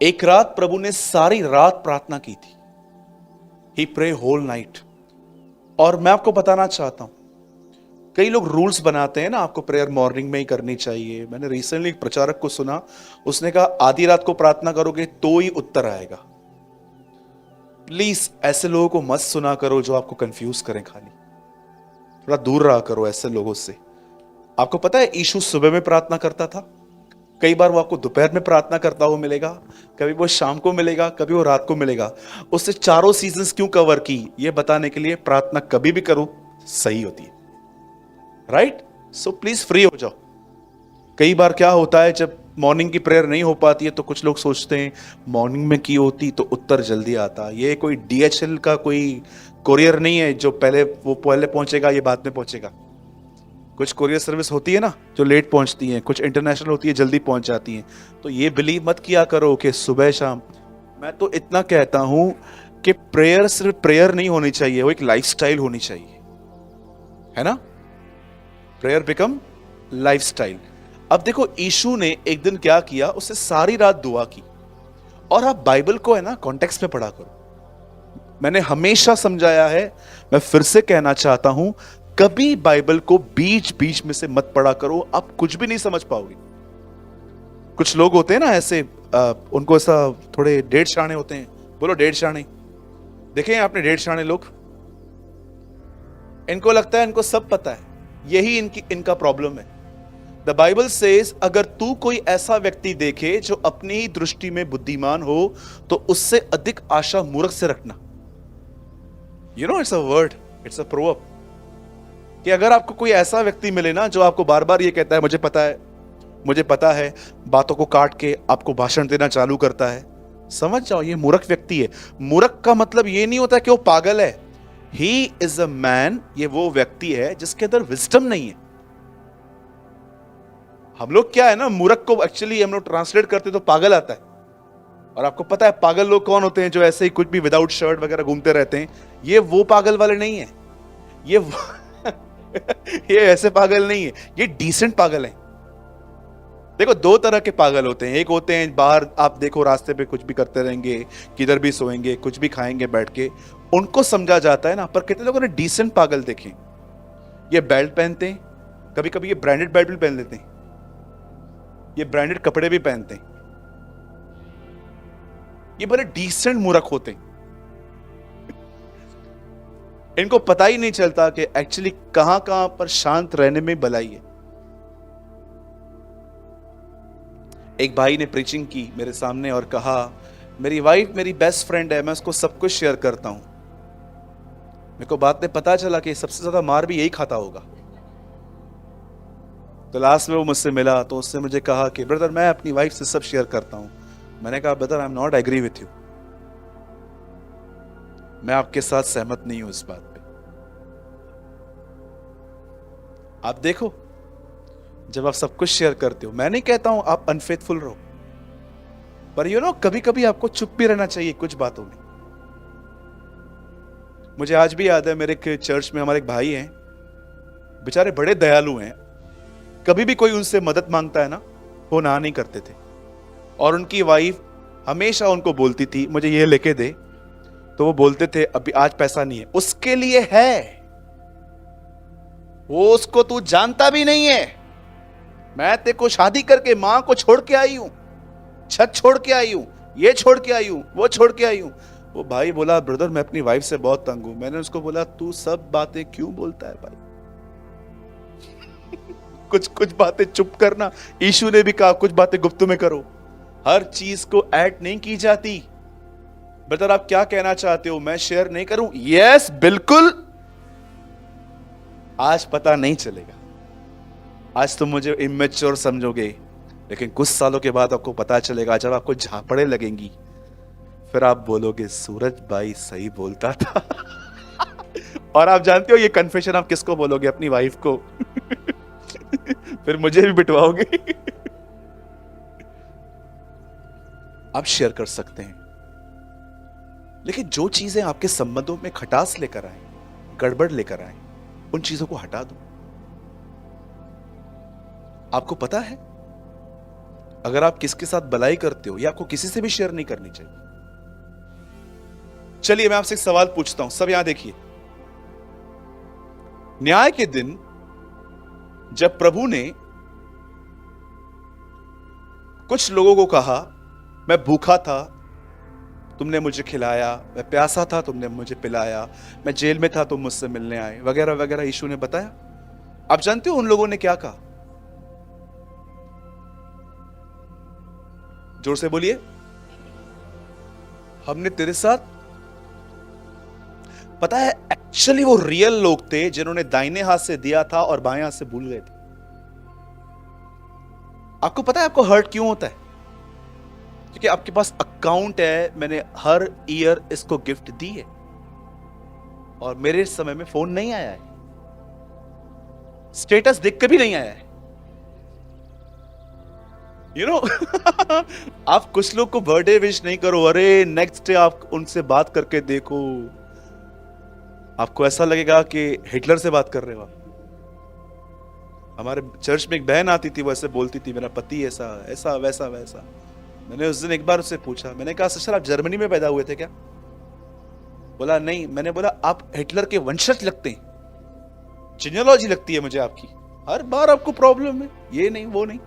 [SPEAKER 1] एक रात प्रभु ने सारी रात प्रार्थना की थी। ही प्रे होल नाइट। और मैं आपको बताना चाहता हूं, कई लोग रूल्स बनाते हैं ना, आपको प्रेयर मॉर्निंग में ही करनी चाहिए। मैंने रिसेंटली एक प्रचारक को सुना, उसने कहा आधी रात को प्रार्थना करोगे तो ही उत्तर आएगा। प्लीज ऐसे लोगों को मत सुना करो जो आपको कंफ्यूज करें। खाली थोड़ा दूर रहा करो ऐसे लोगों से। आपको पता है यीशु सुबह में प्रार्थना करता था, कई बार वो आपको दोपहर में प्रार्थना करता हुआ मिलेगा, कभी वो शाम को मिलेगा, कभी वो रात को मिलेगा। उससे चारों सीजन्स क्यों कवर की, ये बताने के लिए प्रार्थना कभी भी करो सही होती है। राइट? सो प्लीज फ्री हो जाओ। कई बार क्या होता है, जब मॉर्निंग की प्रेयर नहीं हो पाती है तो कुछ लोग सोचते हैं मॉर्निंग में की होती तो उत्तर जल्दी आता। ये कोई DHL का कोई कोरियर नहीं है जो पहले पहुंचेगा, ये बाद में पहुंचेगा। कुछ कोरियर सर्विस होती है ना जो लेट पहुंचती है, कुछ इंटरनेशनल होती है जल्दी पहुंच जाती हैं। तो ये बिलीव मत किया करो कि सुबह शाम। मैं तो इतना कहता हूं कि प्रेयर सिर्फ प्रेयर नहीं होनी चाहिए, वो एक लाइफस्टाइल होनी चाहिए, है ना? Prayer become lifestyle. अब देखो यीशु ने एक दिन क्या किया, उससे सारी रात दुआ की। और आप बाइबल को है ना कॉन्टेक्स्ट में पढ़ा करो। मैंने हमेशा समझाया है, मैं फिर से कहना चाहता हूं, कभी बाइबल को बीच बीच में से मत पढ़ा करो, आप कुछ भी नहीं समझ पाओगे। कुछ लोग होते हैं ना ऐसे, उनको ऐसा थोड़े डेढ़ शाणे होते हैं। बोलो डेढ़ शाणे। देखे हैं आपने डेढ़ शाणे लोग? इनको लगता है इनको सब पता है, यही इनका प्रॉब्लम है। द बाइबल सेज अगर तू कोई ऐसा व्यक्ति देखे जो अपनी ही दृष्टि में बुद्धिमान हो तो उससे अधिक आशा मूर्ख से रखना। You know it's a word, it's a proverb कि अगर आपको कोई ऐसा व्यक्ति मिले ना जो आपको बार बार ये कहता है मुझे पता है, मुझे पता है, बातों को काट के आपको भाषण देना चालू करता है, समझ जाओ ये मूर्ख व्यक्ति है। मूर्ख का मतलब ये नहीं होता कि वो पागल है। ही इज अ मैन, ये वो व्यक्ति है जिसके अंदर विजडम नहीं है। हम लोग क्या है ना, मूर्ख को एक्चुअली हम लोग ट्रांसलेट करते तो पागल आता है। और आपको पता है पागल लोग कौन होते हैं? जो ऐसे ही कुछ भी विदाउट शर्ट वगैरह घूमते रहते हैं। ये वो पागल वाले नहीं है, ये ये ऐसे पागल नहीं है, ये डिसेंट पागल है। देखो दो तरह के पागल होते हैं। एक होते हैं बाहर आप देखो रास्ते पे कुछ भी करते रहेंगे, किधर भी सोएंगे, कुछ भी खाएंगे बैठ के, उनको समझा जाता है ना। पर कितने लोगों ने डिसेंट पागल देखे? ये बेल्ट पहनते हैं, कभी कभी ये ब्रांडेड बेल्ट भी पहन लेते हैं, ये ब्रांडेड कपड़े भी पहनते हैं, ये बड़े डिसेंट मूर्ख होते हैं। इनको पता ही नहीं चलता कि एक्चुअली कहां कहां पर शांत रहने में भलाई है। एक भाई ने प्रीचिंग की मेरे सामने और कहा मेरी वाइफ मेरी बेस्ट फ्रेंड है, मैं उसको सब कुछ शेयर करता हूं। मेरे को बात में पता चला कि सबसे ज्यादा मार भी यही खाता होगा। तो लास्ट में वो मुझसे मिला तो उसने मुझे कहा कि ब्रदर मैं अपनी वाइफ से सब शेयर करता हूं। मैंने कहा brother I am not agree with you, मैं आपके साथ सहमत नहीं हूं इस बात पे। आप देखो जब आप सब कुछ शेयर करते हो, मैं नहीं कहता हूं आप अनफेथफुल रहो, पर यू नो कभी कभी आपको चुप भी रहना चाहिए कुछ बातों में। मुझे आज भी याद है मेरे चर्च में हमारे एक भाई हैं, बेचारे बड़े दयालु हैं। कभी भी कोई उनसे मदद मांगता है ना, वो ना नहीं करते थे। और उनकी वाइफ हमेशा उनको बोलती थी मुझे ये लेके दे, तो वो बोलते थे अभी आज पैसा नहीं है। उसके लिए है, वो उसको तू जानता भी नहीं है। मैं तेरे को शादी करके मां को छोड़ के आई हूं, छत छोड़ के आई हूं, ये छोड़ के आई हूं, वो छोड़ के आई हूं। वो भाई बोला ब्रदर मैं अपनी वाइफ से बहुत तंग हूं। मैंने उसको बोला तू सब बातें क्यों बोलता है भाई? कुछ कुछ बातें चुप करना। यीशु ने भी कहा कुछ बातें गुप्त में करो, हर चीज को ऐड नहीं की जाती। ब्रदर आप क्या कहना चाहते हो, मैं शेयर नहीं करूं? यस बिल्कुल। आज पता नहीं चलेगा, आज तुम मुझे इमेच्योर समझोगे, लेकिन कुछ सालों के बाद आपको पता चलेगा, जब आपको झापड़े लगेंगी, फिर आप बोलोगे सूरज भाई सही बोलता था। और आप जानते हो ये कन्फेशन आप किसको बोलोगे? अपनी वाइफ को। फिर मुझे भी बिटवाओगे। आप शेयर कर सकते हैं, लेकिन जो चीजें आपके संबंधों में खटास लेकर आए, गड़बड़ लेकर आए, उन चीजों को हटा दो। आपको पता है अगर आप किसके साथ भलाई करते हो, या आपको किसी से भी शेयर नहीं करनी चाहिए। चलिए मैं आपसे एक सवाल पूछता हूं, सब यहां देखिए। न्याय के दिन जब प्रभु ने कुछ लोगों को कहा मैं भूखा था तुमने मुझे खिलाया, मैं प्यासा था तुमने मुझे पिलाया, मैं जेल में था तुम मुझसे मिलने आए, वगैरह वगैरह यीशु ने बताया। आप जानते हो उन लोगों ने क्या कहा? जोर से बोलिए। हमने तेरे साथ, पता है एक्चुअली वो रियल लोग थे जिन्होंने दाहिने हाथ से दिया था और बाएं हाथ से भूल गए थे। आपको पता है आपको हर्ट क्यों होता है? क्योंकि आपके पास अकाउंट है, मैंने हर ईयर इसको गिफ्ट दी है और मेरे समय में फोन नहीं आया है, स्टेटस देख के भी नहीं आया है। यू नो आप कुछ लोग को बर्थडे विश नहीं करो, अरे नेक्स्ट डे आप उनसे बात करके देखो, आपको ऐसा लगेगा कि हिटलर से बात कर रहे हो आप। हमारे चर्च में एक बहन आती थी, वो ऐसे बोलती थी मेरा पति ऐसा ऐसा वैसा वैसा। मैंने उस दिन एक बार उससे पूछा, मैंने कहा सिस्टर आप जर्मनी में पैदा हुए थे क्या? बोला नहीं। मैंने बोला आप हिटलर के वंशज लगते हैं। जीनियोलॉजी लगती है मुझे आपकी, हर बार आपको प्रॉब्लम है, ये नहीं वो नहीं।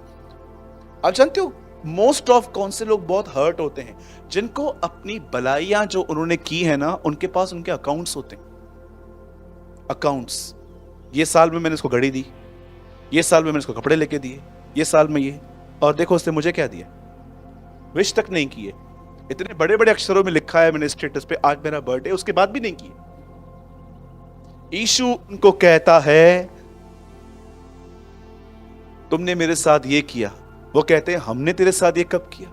[SPEAKER 1] आप जानते हो मोस्ट ऑफ कौन से लोग बहुत हर्ट होते हैं? जिनको अपनी भलाइयां जो उन्होंने की है ना, उनके पास उनके अकाउंट्स होते हैं, अकाउंट्स। ये साल में मैंने इसको घड़ी दी, ये साल में मैंने इसको कपड़े लेके दिए, ये साल में ये, और देखो उसने मुझे क्या दिया, विश तक नहीं किए। इतने बड़े बड़े अक्षरों में लिखा है मैंने स्टेटस पे आज मेरा बर्थडे, उसके बाद भी नहीं किए। यीशु उनको कहता है तुमने मेरे साथ ये किया, वो कहते हैं हमने तेरे साथ ये कब किया?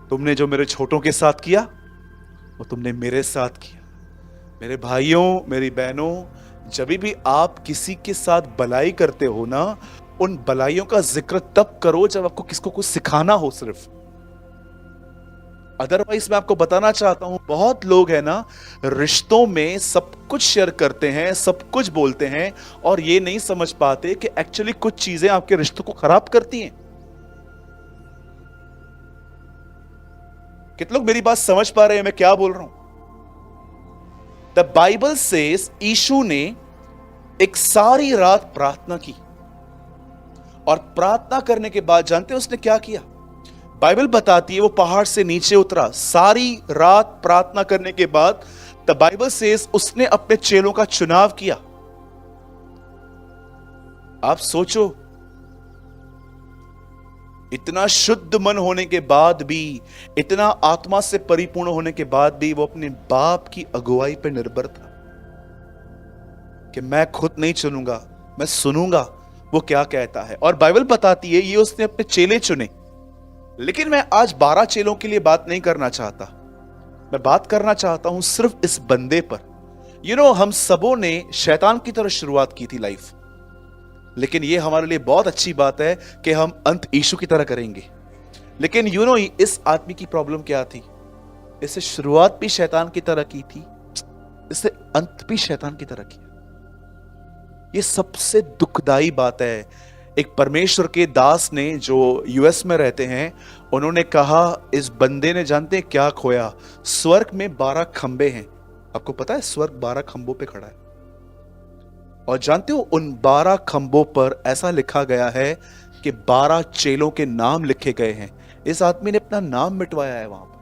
[SPEAKER 1] तुमने जो मेरे छोटों के साथ किया वो तुमने मेरे साथ किया। मेरे भाइयों, मेरी बहनों, जब भी आप किसी के साथ भलाई करते हो ना, उन भलाइयों का जिक्र तब करो जब आपको किसको कुछ सिखाना हो सिर्फ। अदरवाइज मैं आपको बताना चाहता हूं, बहुत लोग है ना रिश्तों में सब कुछ शेयर करते हैं, सब कुछ बोलते हैं, और ये नहीं समझ पाते कि एक्चुअली कुछ चीजें आपके रिश्तों को खराब करती हैं। कितने लोग मेरी बात समझ पा रहे हैं मैं क्या बोल रहा हूं? द बाइबल सेज यीशु ने एक सारी रात प्रार्थना की, और प्रार्थना करने के बाद जानते हैं उसने क्या किया? बाइबल बताती है वो पहाड़ से नीचे उतरा। सारी रात प्रार्थना करने के बाद द बाइबल सेज उसने अपने चेलों का चुनाव किया। आप सोचो, इतना शुद्ध मन होने के बाद भी, इतना आत्मा से परिपूर्ण होने के बाद भी वो अपने बाप की अगुवाई पर निर्भर था कि मैं खुद नहीं चुनूंगा, मैं सुनूंगा वो क्या कहता है। और बाइबल बताती है ये उसने अपने चेले चुने। लेकिन मैं आज 12 चेलों के लिए बात नहीं करना चाहता, मैं बात करना चाहता हूं सिर्फ इस बंदे पर। हम सबों ने शैतान की तरह शुरुआत की थी लाइफ, लेकिन ये हमारे लिए बहुत अच्छी बात है कि हम अंत यीशु की तरह करेंगे। लेकिन इस आदमी की प्रॉब्लम क्या थी? इसे शुरुआत भी शैतान की तरह की थी, इसे अंत भी शैतान की तरह किया। ये सबसे दुखदाई बात है। एक परमेश्वर के दास ने जो यूएस में रहते हैं, उन्होंने कहा इस बंदे ने जानते हैं क्या खोया? स्वर्ग में 12 खंबे हैं। आपको पता है स्वर्ग 12 खंबों पे खड़ा है, और जानते हो उन 12 खंबों पर ऐसा लिखा गया है कि 12 चेलों के नाम लिखे गए हैं। इस आदमी ने अपना नाम मिटवाया है वहां पर।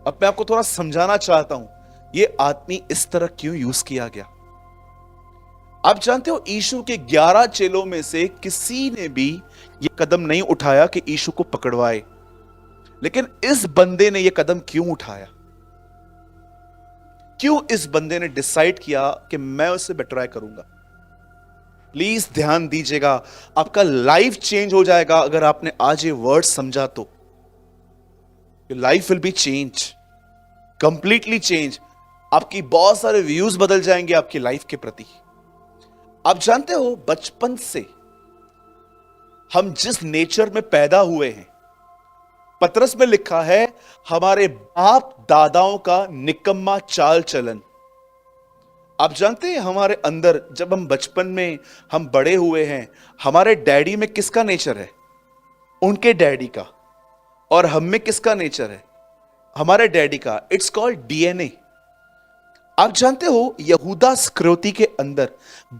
[SPEAKER 1] अब मैं आपको थोड़ा समझाना चाहता हूं ये आदमी इस तरह क्यों यूज किया गया। आप जानते हो यीशु के 11 चेलों में से किसी ने भी ये कदम नहीं उठाया कि यीशु को पकड़वाए, लेकिन इस बंदे ने ये कदम क्यों उठाया? क्यों इस बंदे ने डिसाइड किया कि मैं उससे बेट्राई करूंगा? प्लीज ध्यान दीजिएगा, आपका लाइफ चेंज हो जाएगा अगर आपने आज ये वर्ड समझा तो। Life will be change, completely change. आपकी बहुत सारे व्यूज बदल जाएंगे आपकी लाइफ के प्रति। आप जानते हो बचपन से हम जिस नेचर में पैदा हुए हैं, पतरस में लिखा है हमारे बाप दादाओं का निकम्मा चाल चलन। आप जानते हैं हमारे अंदर जब हम बचपन में हम बड़े हुए हैं, हमारे डैडी में किसका नेचर है? उनके डैडी का। और हम में किसका नेचर है? हमारे डैडी का। It's called DNA. आप जानते हो यहूदा इस्करियोती के अंदर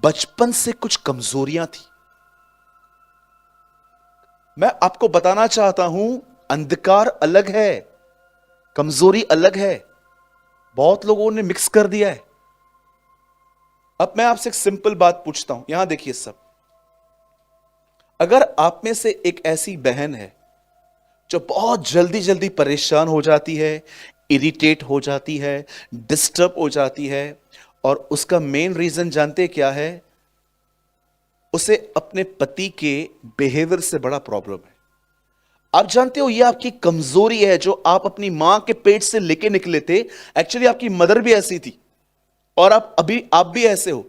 [SPEAKER 1] बचपन से कुछ कमजोरियां थी। मैं आपको बताना चाहता हूं अंधकार अलग है, कमजोरी अलग है। बहुत लोगों ने मिक्स कर दिया है। अब मैं आपसे एक सिंपल बात पूछता हूं, यहां देखिए सब। अगर आप में से एक ऐसी बहन है जो बहुत जल्दी जल्दी परेशान हो जाती है, इरिटेट हो जाती है, डिस्टर्ब हो जाती है, और उसका मेन रीजन जानते क्या है? उसे अपने पति के बिहेवियर से बड़ा प्रॉब्लम है। आप जानते हो यह आपकी कमजोरी है जो आप अपनी मां के पेट से लेके निकले थे। एक्चुअली आपकी मदर भी ऐसी थी और आप भी ऐसे हो।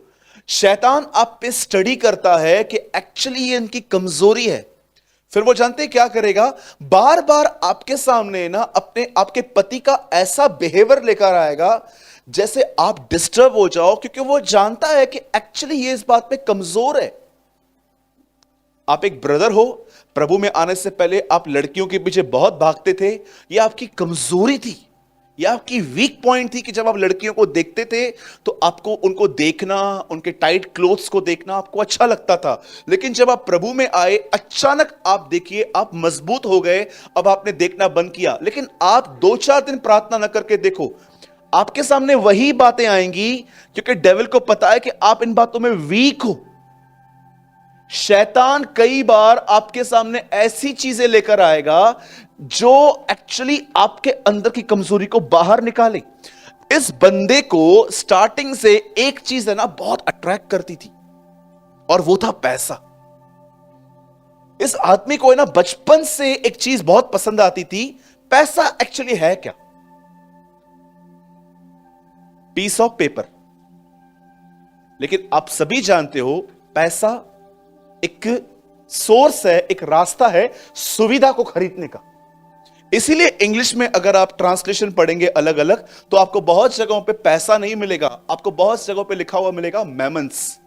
[SPEAKER 1] शैतान आप पे स्टडी करता है कि एक्चुअली ये इनकी कमजोरी है। फिर वो जानते हैं क्या करेगा? बार बार आपके सामने ना आपके पति का ऐसा बिहेवियर लेकर आएगा जैसे आप डिस्टर्ब हो जाओ, क्योंकि वो जानता है कि एक्चुअली ये इस बात पे कमजोर है। आप एक ब्रदर हो, प्रभु में आने से पहले आप लड़कियों के पीछे बहुत भागते थे, ये आपकी कमजोरी थी। यह आपकी वीक पॉइंट थी कि जब आप लड़कियों को देखते थे तो आपको उनको देखना, उनके टाइट क्लोथ्स को देखना आपको अच्छा लगता था। लेकिन जब आप प्रभु में आए, अचानक आप देखिए आप मजबूत हो गए। अब आपने देखना बंद किया। लेकिन आप 2-4 दिन प्रार्थना न करके देखो, आपके सामने वही बातें आएंगी, क्योंकि डेविल को पता है कि आप इन बातों में वीक हो। शैतान कई बार आपके सामने ऐसी चीजें लेकर आएगा जो एक्चुअली आपके अंदर की कमजोरी को बाहर निकाले। इस बंदे को स्टार्टिंग से एक चीज है ना बहुत अट्रैक्ट करती थी, और वो था पैसा। इस आदमी को है ना बचपन से एक चीज बहुत पसंद आती थी। पैसा एक्चुअली है क्या? Piece of paper. लेकिन आप सभी जानते हो पैसा एक सोर्स है, एक रास्ता है सुविधा को खरीदने का। इसीलिए इंग्लिश में अगर आप ट्रांसलेशन पढ़ेंगे अलग अलग, तो आपको बहुत जगहों पे पैसा नहीं मिलेगा, आपको बहुत जगहों पे लिखा हुआ मिलेगा mammons.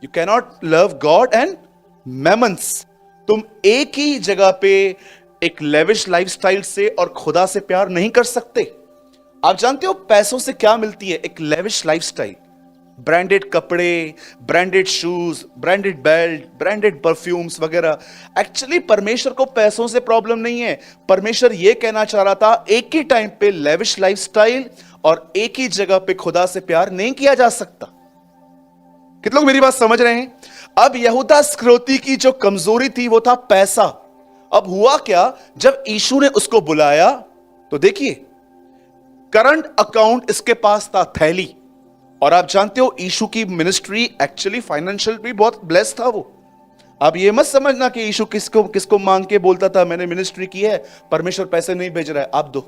[SPEAKER 1] You cannot love God and mammons. तुम एक ही जगह पे एक लेविश लाइफस्टाइल से और खुदा से प्यार नहीं कर सकते। आप जानते हो पैसों से क्या मिलती है? एक लेविश लाइफस्टाइल, ब्रांडेड कपड़े, branded shoes, branded belt, branded perfumes वगैरह। एक्चुअली परमेश्वर को पैसों से प्रॉब्लम नहीं है। परमेश्वर यह कहना चाह रहा था एक ही टाइम पे लेविश लाइफस्टाइल और एक ही जगह पे खुदा से प्यार नहीं किया जा सकता। कितने लोग मेरी बात समझ रहे हैं? अब यहूदा इस्करियोती की जो कमजोरी थी वो था पैसा। अब हुआ क्या, जब यीशु ने उसको बुलाया तो देखिए करंट अकाउंट इसके पास था, थैली। और आप जानते हो यीशु की मिनिस्ट्री एक्चुअली फाइनेंशियल भी बहुत ब्लेस्ड था वो। आप ये मत समझना कि यीशु किसको किसको मांग के बोलता था मैंने मिनिस्ट्री की है, परमेश्वर पैसे नहीं भेज रहा है, आप दो।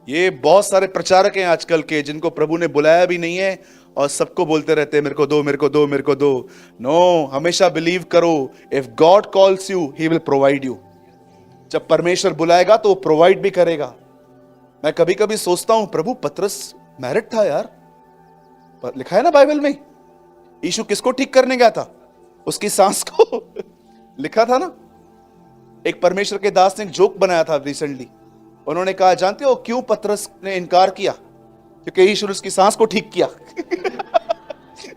[SPEAKER 1] ये बहुत सारे प्रचारक हैं आजकल के जिनको प्रभु ने बुलाया भी नहीं है और सबको बोलते रहते हैं मेरे को दो, मेरे को दो, मेरे को दो। नो, हमेशा बिलीव करो, if God calls you he will provide you. जब परमेश्वर बुलाएगा तो वो प्रोवाइड भी करेगा। मैं कभी कभी सोचता हूं प्रभु पतरस मैरिड था यार, पर लिखा है ना बाइबल में यीशु किसको ठीक करने गया था? उसकी सांस को लिखा था ना। एक परमेश्वर के दास ने एक जोक बनाया था रिसेंटली। उन्होंने कहा जानते हो क्यों पतरस ने इनकार किया? क्योंकि यीशु ने उसकी सांस को ठीक किया।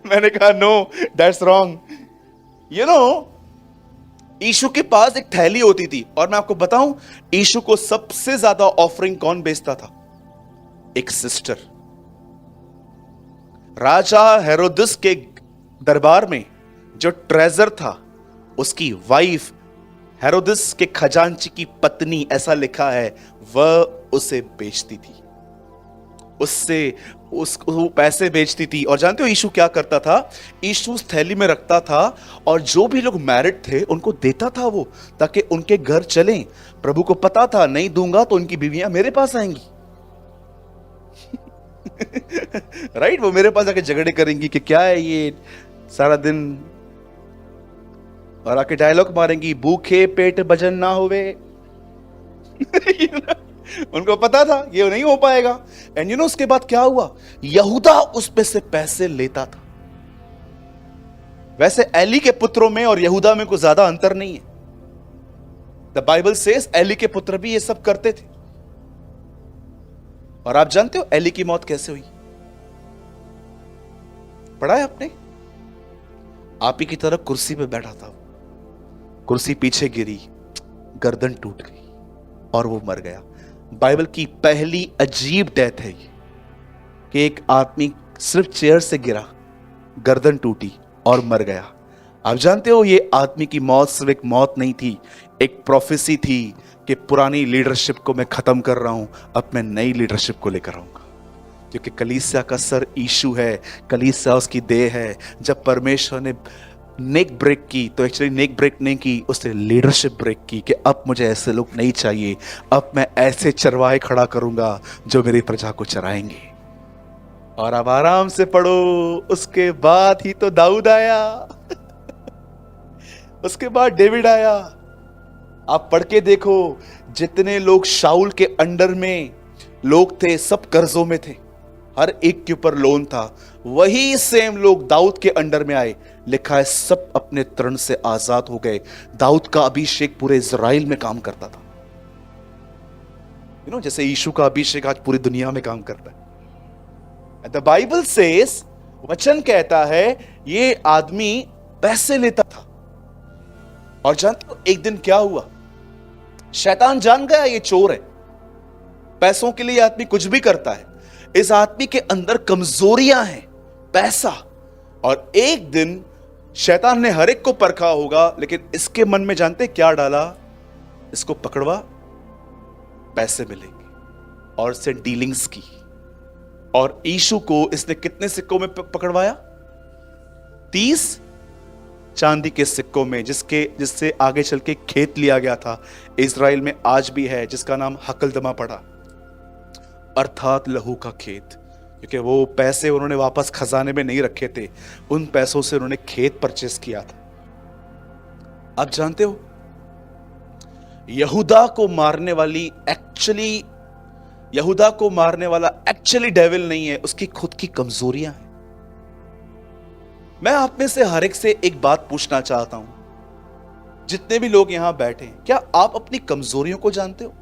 [SPEAKER 1] मैंने कहा no, that's wrong. You know, यीशु के पास एक थैली होती थी, और मैं आपको बताऊं यीशु को सबसे ज्यादा ऑफरिंग कौन बेचता था? एक सिस्टर। राजा हेरोदस के दरबार में जो ट्रेजर था, उसकी वाइफ हेरोदस के खजांची की पत्नी, ऐसा लिखा है, वह उसे बेचती थी, उससे उसको पैसे बेचती थी। और जानते हो यीशु क्या करता था? यीशु उस थैली में रखता था और जो भी लोग मैरिड थे उनको देता था वो, ताकि उनके घर चलें। प्रभु को पता था नहीं दूंगा तो उनकी बीवियां मेरे पास आएंगी। राइट, वो मेरे पास आके झगड़े करेंगी कि क्या है ये सारा दिन, और आके डायलॉग मारेंगी भूखे पेट भजन ना होवे। उनको पता था ये नहीं हो पाएगा। एंड यू नो उसके बाद क्या हुआ? यहूदा उस पे से पैसे लेता था। वैसे एली के पुत्रों में और यहूदा में कोई ज्यादा अंतर नहीं है। द बाइबल सेज एली के पुत्र भी ये सब करते थे। और आप जानते हो एली की मौत कैसे हुई? पढ़ा है आपने? आप ही की तरह कुर्सी पे बैठा था, कुर्सी पीछे गिरी, गर्दन टूट गई और वो मर गया। बाइबल की पहली अजीब डेथ है ये, कि एक आदमी सिर्फ चेयर से गिरा, गर्दन टूटी और मर गया। आप जानते हो ये आदमी की मौत सिर्फ एक मौत नहीं थी, एक प्रोफेसी थी कि पुरानी लीडरशिप को मैं खत्म कर रहा हूं, अब मैं नई लीडरशिप को लेकर आऊंगा। क्योंकि कलीसिया का सर यीशु है, कलीसिया उसकी देह है। जब परमेश्वर ने नेक ब्रेक की तो एक्चुअली नेक ब्रेक नहीं की, उसने लीडरशिप ब्रेक की कि अब मुझे ऐसे लोग नहीं चाहिए, अब मैं ऐसे चरवाहे खड़ा करूंगा जो मेरी प्रजा को चराएंगे। और अब आराम से पढ़ो, उसके बाद ही तो दाऊद आया। उसके बाद डेविड आया। आप पढ़ के देखो, जितने लोग शाऊल के अंडर में लोग थे सब कर्जों में थे, हर एक के ऊपर लोन था। वही सेम लोग दाऊद के अंडर में आए, लिखा है सब अपने तृण से आजाद हो गए। दाऊद का अभिषेक पूरे इजराइल में काम करता था। जैसे यीशु का अभिषेक आज पूरी दुनिया में काम करता है। द बाइबल सेज, वचन कहता है, ये आदमी पैसे लेता था। और जानते हो एक दिन क्या हुआ? शैतान जान गया ये चोर है, पैसों के लिए आदमी कुछ भी करता है। इस आदमी के अंदर कमजोरियां हैं, पैसा। और एक दिन शैतान ने हर एक को परखा होगा, लेकिन इसके मन में जानते क्या डाला? इसको पकड़वा, पैसे मिलेंगे, और इससे डीलिंग्स की। और यीशु को इसने कितने सिक्कों में पकड़वाया? 30 चांदी के सिक्कों में, जिससे आगे चल के खेत लिया गया था। इज़राइल में आज भी है, जिसका नाम हकलदमा पड़ा, अर्थात लहू का खेत। क्योंकि वो पैसे उन्होंने वापस खजाने में नहीं रखे थे, उन पैसों से उन्होंने खेत परचेस किया था। आप जानते हो यहूदा को मारने वाला एक्चुअली डेविल नहीं है, उसकी खुद की कमजोरियां हैं। मैं आप में से हर एक से एक बात पूछना चाहता हूं, जितने भी लोग यहां बैठे हैं, क्या आप अपनी कमजोरियों को जानते हो?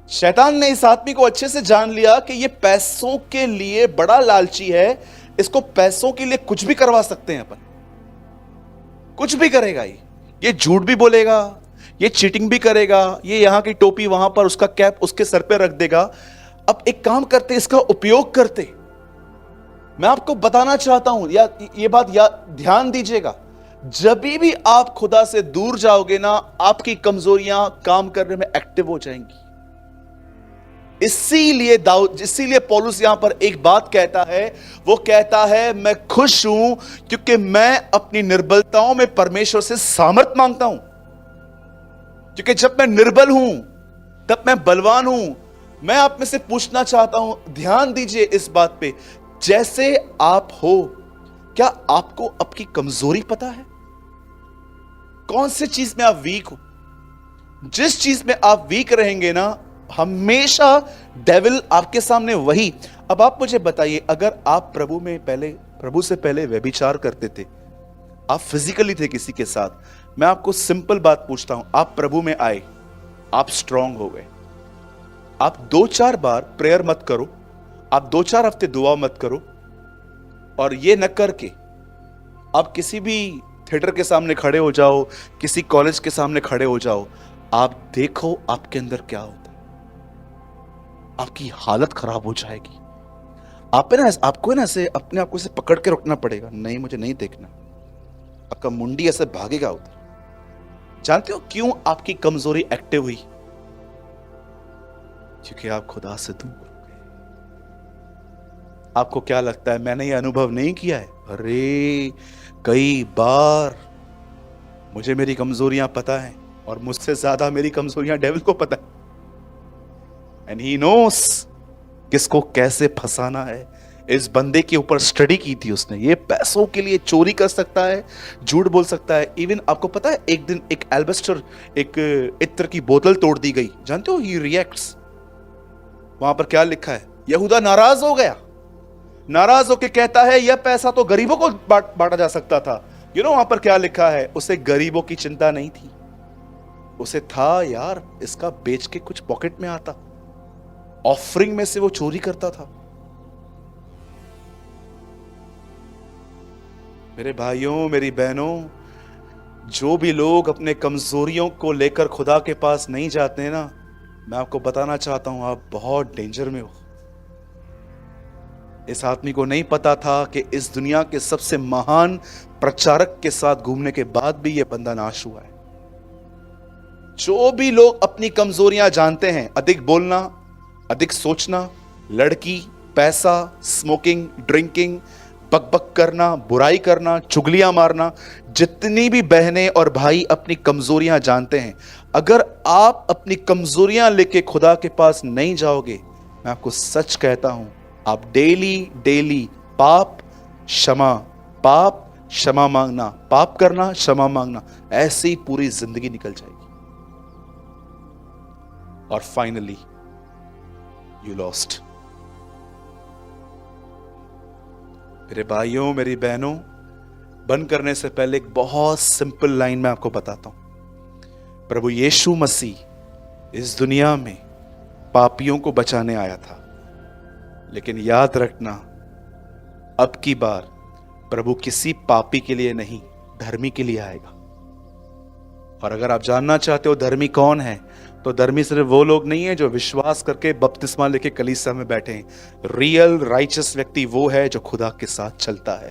[SPEAKER 1] शैतान ने इस आदमी को अच्छे से जान लिया कि ये पैसों के लिए बड़ा लालची है, इसको पैसों के लिए कुछ भी करवा सकते हैं अपन, कुछ भी करेगा ये झूठ भी बोलेगा, ये चीटिंग भी करेगा, ये यहां की टोपी वहां पर, उसका कैप उसके सर पे रख देगा। अब एक काम करते, इसका उपयोग करते। मैं आपको बताना चाहता हूं, या ये बात ध्यान दीजिएगा, जब भी आप खुदा से दूर जाओगे ना, आपकी कमजोरियां काम करने में एक्टिव हो जाएंगी। इसीलिए पौलुस यहां पर एक बात कहता है, वो कहता है, मैं खुश हूं क्योंकि मैं अपनी निर्बलताओं में परमेश्वर से सामर्थ मांगता हूं। क्योंकि जब मैं निर्बल हूं तब मैं बलवान हूं। मैं आप में से पूछना चाहता हूं, ध्यान दीजिए इस बात पे, जैसे आप हो, क्या आपको आपकी कमजोरी पता है? कौन सी चीज में आप वीक हो? जिस चीज में आप वीक रहेंगे ना, हमेशा डेविल आपके सामने वही। अब आप मुझे बताइए, अगर आप प्रभु से पहले व्यभिचार करते थे, आप फिजिकली थे किसी के साथ, मैं आपको सिंपल बात पूछता हूं, आप प्रभु में आए, आप स्ट्रांग हो गए, आप 2-4 बार प्रेयर मत करो, आप 2-4 हफ्ते दुआ मत करो, और ये न करके आप किसी भी थिएटर के सामने खड़े हो जाओ, किसी कॉलेज के सामने खड़े हो जाओ, आप देखो आपके अंदर क्या होता है। आपकी हालत खराब हो जाएगी। आपको ना ऐसे अपने आप को ऐसे पकड़ के रखना पड़ेगा, नहीं मुझे नहीं देखना, आपका मुंडी ऐसे भागेगा उधर। जानते हो क्यों आपकी कमजोरी एक्टिव हुई? क्योंकि आप खुदा से दूर हो गए। आपको क्या लगता है मैंने ये अनुभव नहीं किया है? अरे कई बार मुझे मेरी कमजोरियां पता है, और मुझसे ज्यादा मेरी कमजोरियां डेविल को पता है। एंड ही नोस किसको कैसे फंसाना है। इस बंदे के ऊपर स्टडी की थी उसने, ये पैसों के लिए चोरी कर सकता है, झूठ बोल सकता है। इवन आपको पता है एक दिन एक एल्बेस्टर, एक इत्र की बोतल तोड़ दी गई, जानते हो ही रिएक्ट्स। वहां पर क्या लिखा है? यहूदा नाराज हो गया, नाराज होकर कहता है यह पैसा तो गरीबों को बांटा जा सकता था। वहां पर क्या लिखा है? उसे गरीबों की चिंता नहीं थी, उसे था यार इसका बेच के कुछ पॉकेट में आता, ऑफरिंग में से वो चोरी करता था। मेरे भाइयों, मेरी बहनों, जो भी लोग अपने कमजोरियों को लेकर खुदा के पास नहीं जाते हैं ना, मैं आपको बताना चाहता हूं, आप बहुत डेंजर में हो। इस आदमी को नहीं पता था कि इस दुनिया के सबसे महान प्रचारक के साथ घूमने के बाद भी यह बंदा नाश हुआ है। जो भी लोग अपनी कमजोरियां जानते हैं, अधिक बोलना, अधिक सोचना, लड़की, पैसा, स्मोकिंग, ड्रिंकिंग, बकबक करना, बुराई करना, चुगलियां मारना, जितनी भी बहनें और भाई अपनी कमजोरियां जानते हैं, अगर आप अपनी कमजोरियां लेके खुदा के पास नहीं जाओगे, मैं आपको सच कहता हूं, आप डेली पाप क्षमा मांगना, पाप करना, क्षमा मांगना, ऐसी पूरी जिंदगी निकल जाएगी। और फाइनली यू लॉस्ट। मेरे भाइयों, मेरी बहनों, बंद करने से पहले एक बहुत सिंपल लाइन मैं आपको बताता हूं। प्रभु यीशु मसीह इस दुनिया में पापियों को बचाने आया था। लेकिन याद रखना, अब की बार प्रभु किसी पापी के लिए नहीं, धर्मी के लिए आएगा। और अगर आप जानना चाहते हो धर्मी कौन है, तो धर्मी सिर्फ वो लोग नहीं है जो विश्वास करके बपतिस्मा लेके कलीसिया में बैठे हैं। रियल राइचस व्यक्ति वो है जो खुदा के साथ चलता है।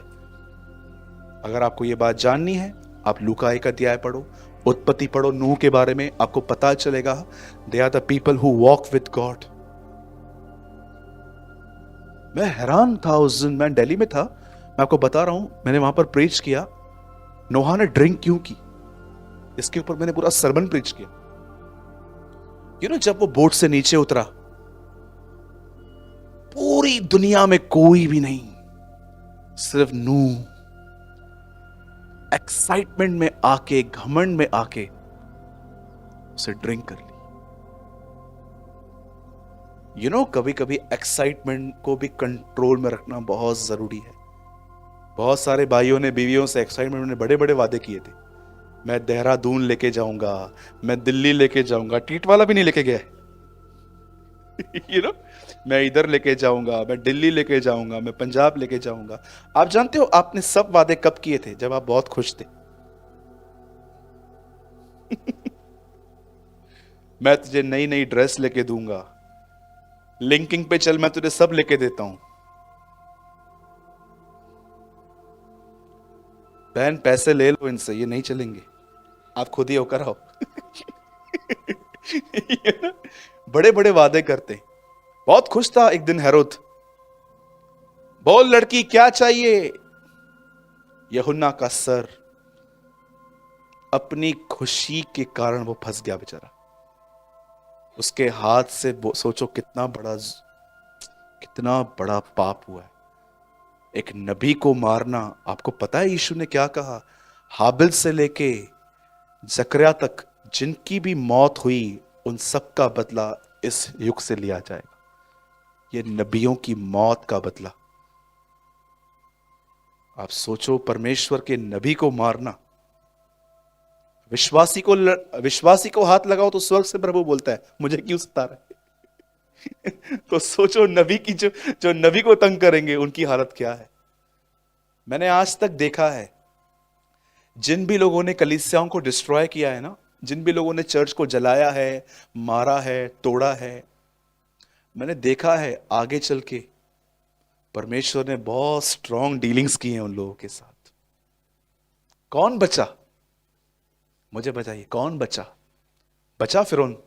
[SPEAKER 1] अगर आपको ये बात जाननी है, आप लूका 1 अध्याय पढ़ो, उत्पत्ति पढ़ो, नूह के बारे में आपको पता चलेगा। They are the people who walk with God. मैं हैरान था उस दिन, मैं दिल्ली में था, मैं आपको बता रहा हूं, मैंने वहां पर प्रीच किया, नोहा ने ड्रिंक क्यों की, इसके ऊपर मैंने पूरा सरमन प्रीच किया। जब वो बोट से नीचे उतरा, पूरी दुनिया में कोई भी नहीं, सिर्फ नूह एक्साइटमेंट में आके, घमंड में आके उसे ड्रिंक कर ली। कभी कभी एक्साइटमेंट को भी कंट्रोल में रखना बहुत जरूरी है। बहुत सारे भाइयों ने बीवियों से एक्साइटमेंट में बड़े बड़े वादे किए थे, मैं देहरादून लेके जाऊंगा, मैं दिल्ली लेके जाऊंगा, टीट वाला भी नहीं लेके गया मैं इधर लेके जाऊंगा, मैं दिल्ली लेके जाऊंगा, मैं पंजाब लेके जाऊंगा। आप जानते हो आपने सब वादे कब किए थे? जब आप बहुत खुश थे। मैं तुझे नई नई ड्रेस लेके दूंगा, लिंकिंग पे चल, मैं तुझे सब लेके देता हूं। बहन पैसे ले लो इनसे, ये नहीं चलेंगे, आप खुद ही होकर आओ। बड़े बड़े वादे करते। बहुत खुश था एक दिन हेरोद, बोल लड़की क्या चाहिए? यूहन्ना का सर। अपनी खुशी के कारण वो फंस गया बेचारा। उसके हाथ से सोचो कितना बड़ा पाप हुआ है। एक नबी को मारना। आपको पता है यीशु ने क्या कहा? हाबिल से लेके जकरिया तक जिनकी भी मौत हुई, उन सब का बदला इस युग से लिया जाएगा। ये नबियों की मौत का बदला। आप सोचो, परमेश्वर के नबी को मारना। विश्वासी को हाथ लगाओ तो स्वर्ग से प्रभु बोलता है मुझे क्यों सता रहा है? तो सोचो नबी की जो नबी को तंग करेंगे उनकी हालत क्या है। मैंने आज तक देखा है, जिन भी लोगों ने कलीसियाओं को डिस्ट्रॉय किया है ना, जिन भी लोगों ने चर्च को जलाया है, मारा है, तोड़ा है, मैंने देखा है आगे चल के परमेश्वर ने बहुत स्ट्रॉन्ग डीलिंग्स की हैं उन लोगों के साथ। कौन बचा? मुझे बताइए, कौन बचा फिरौन।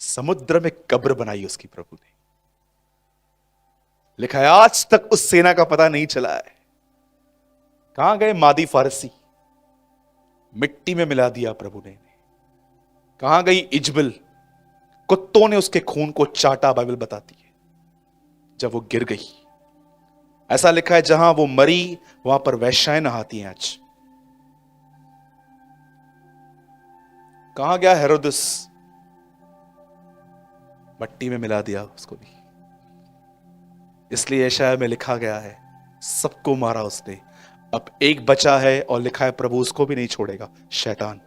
[SPEAKER 1] समुद्र में कब्र बनाई उसकी प्रभु ने। लिखा है आज तक उस सेना का पता नहीं चला है। कहां गए मादी फारसी? मिट्टी में मिला दिया प्रभु ने। कहां गई इजबल? कुत्तों ने उसके खून को चाटा, बाइबल बताती है, जब वो गिर गई। ऐसा लिखा है जहां वो मरी वहां पर वैश्याएं नहाती हैं आज। कहां गया हेरोदस? मट्टी में मिला दिया उसको भी। इसलिए यशायाह में लिखा गया है सबको मारा उसने, अब एक बचा है और लिखा है प्रभु उसको भी नहीं छोड़ेगा, शैतान।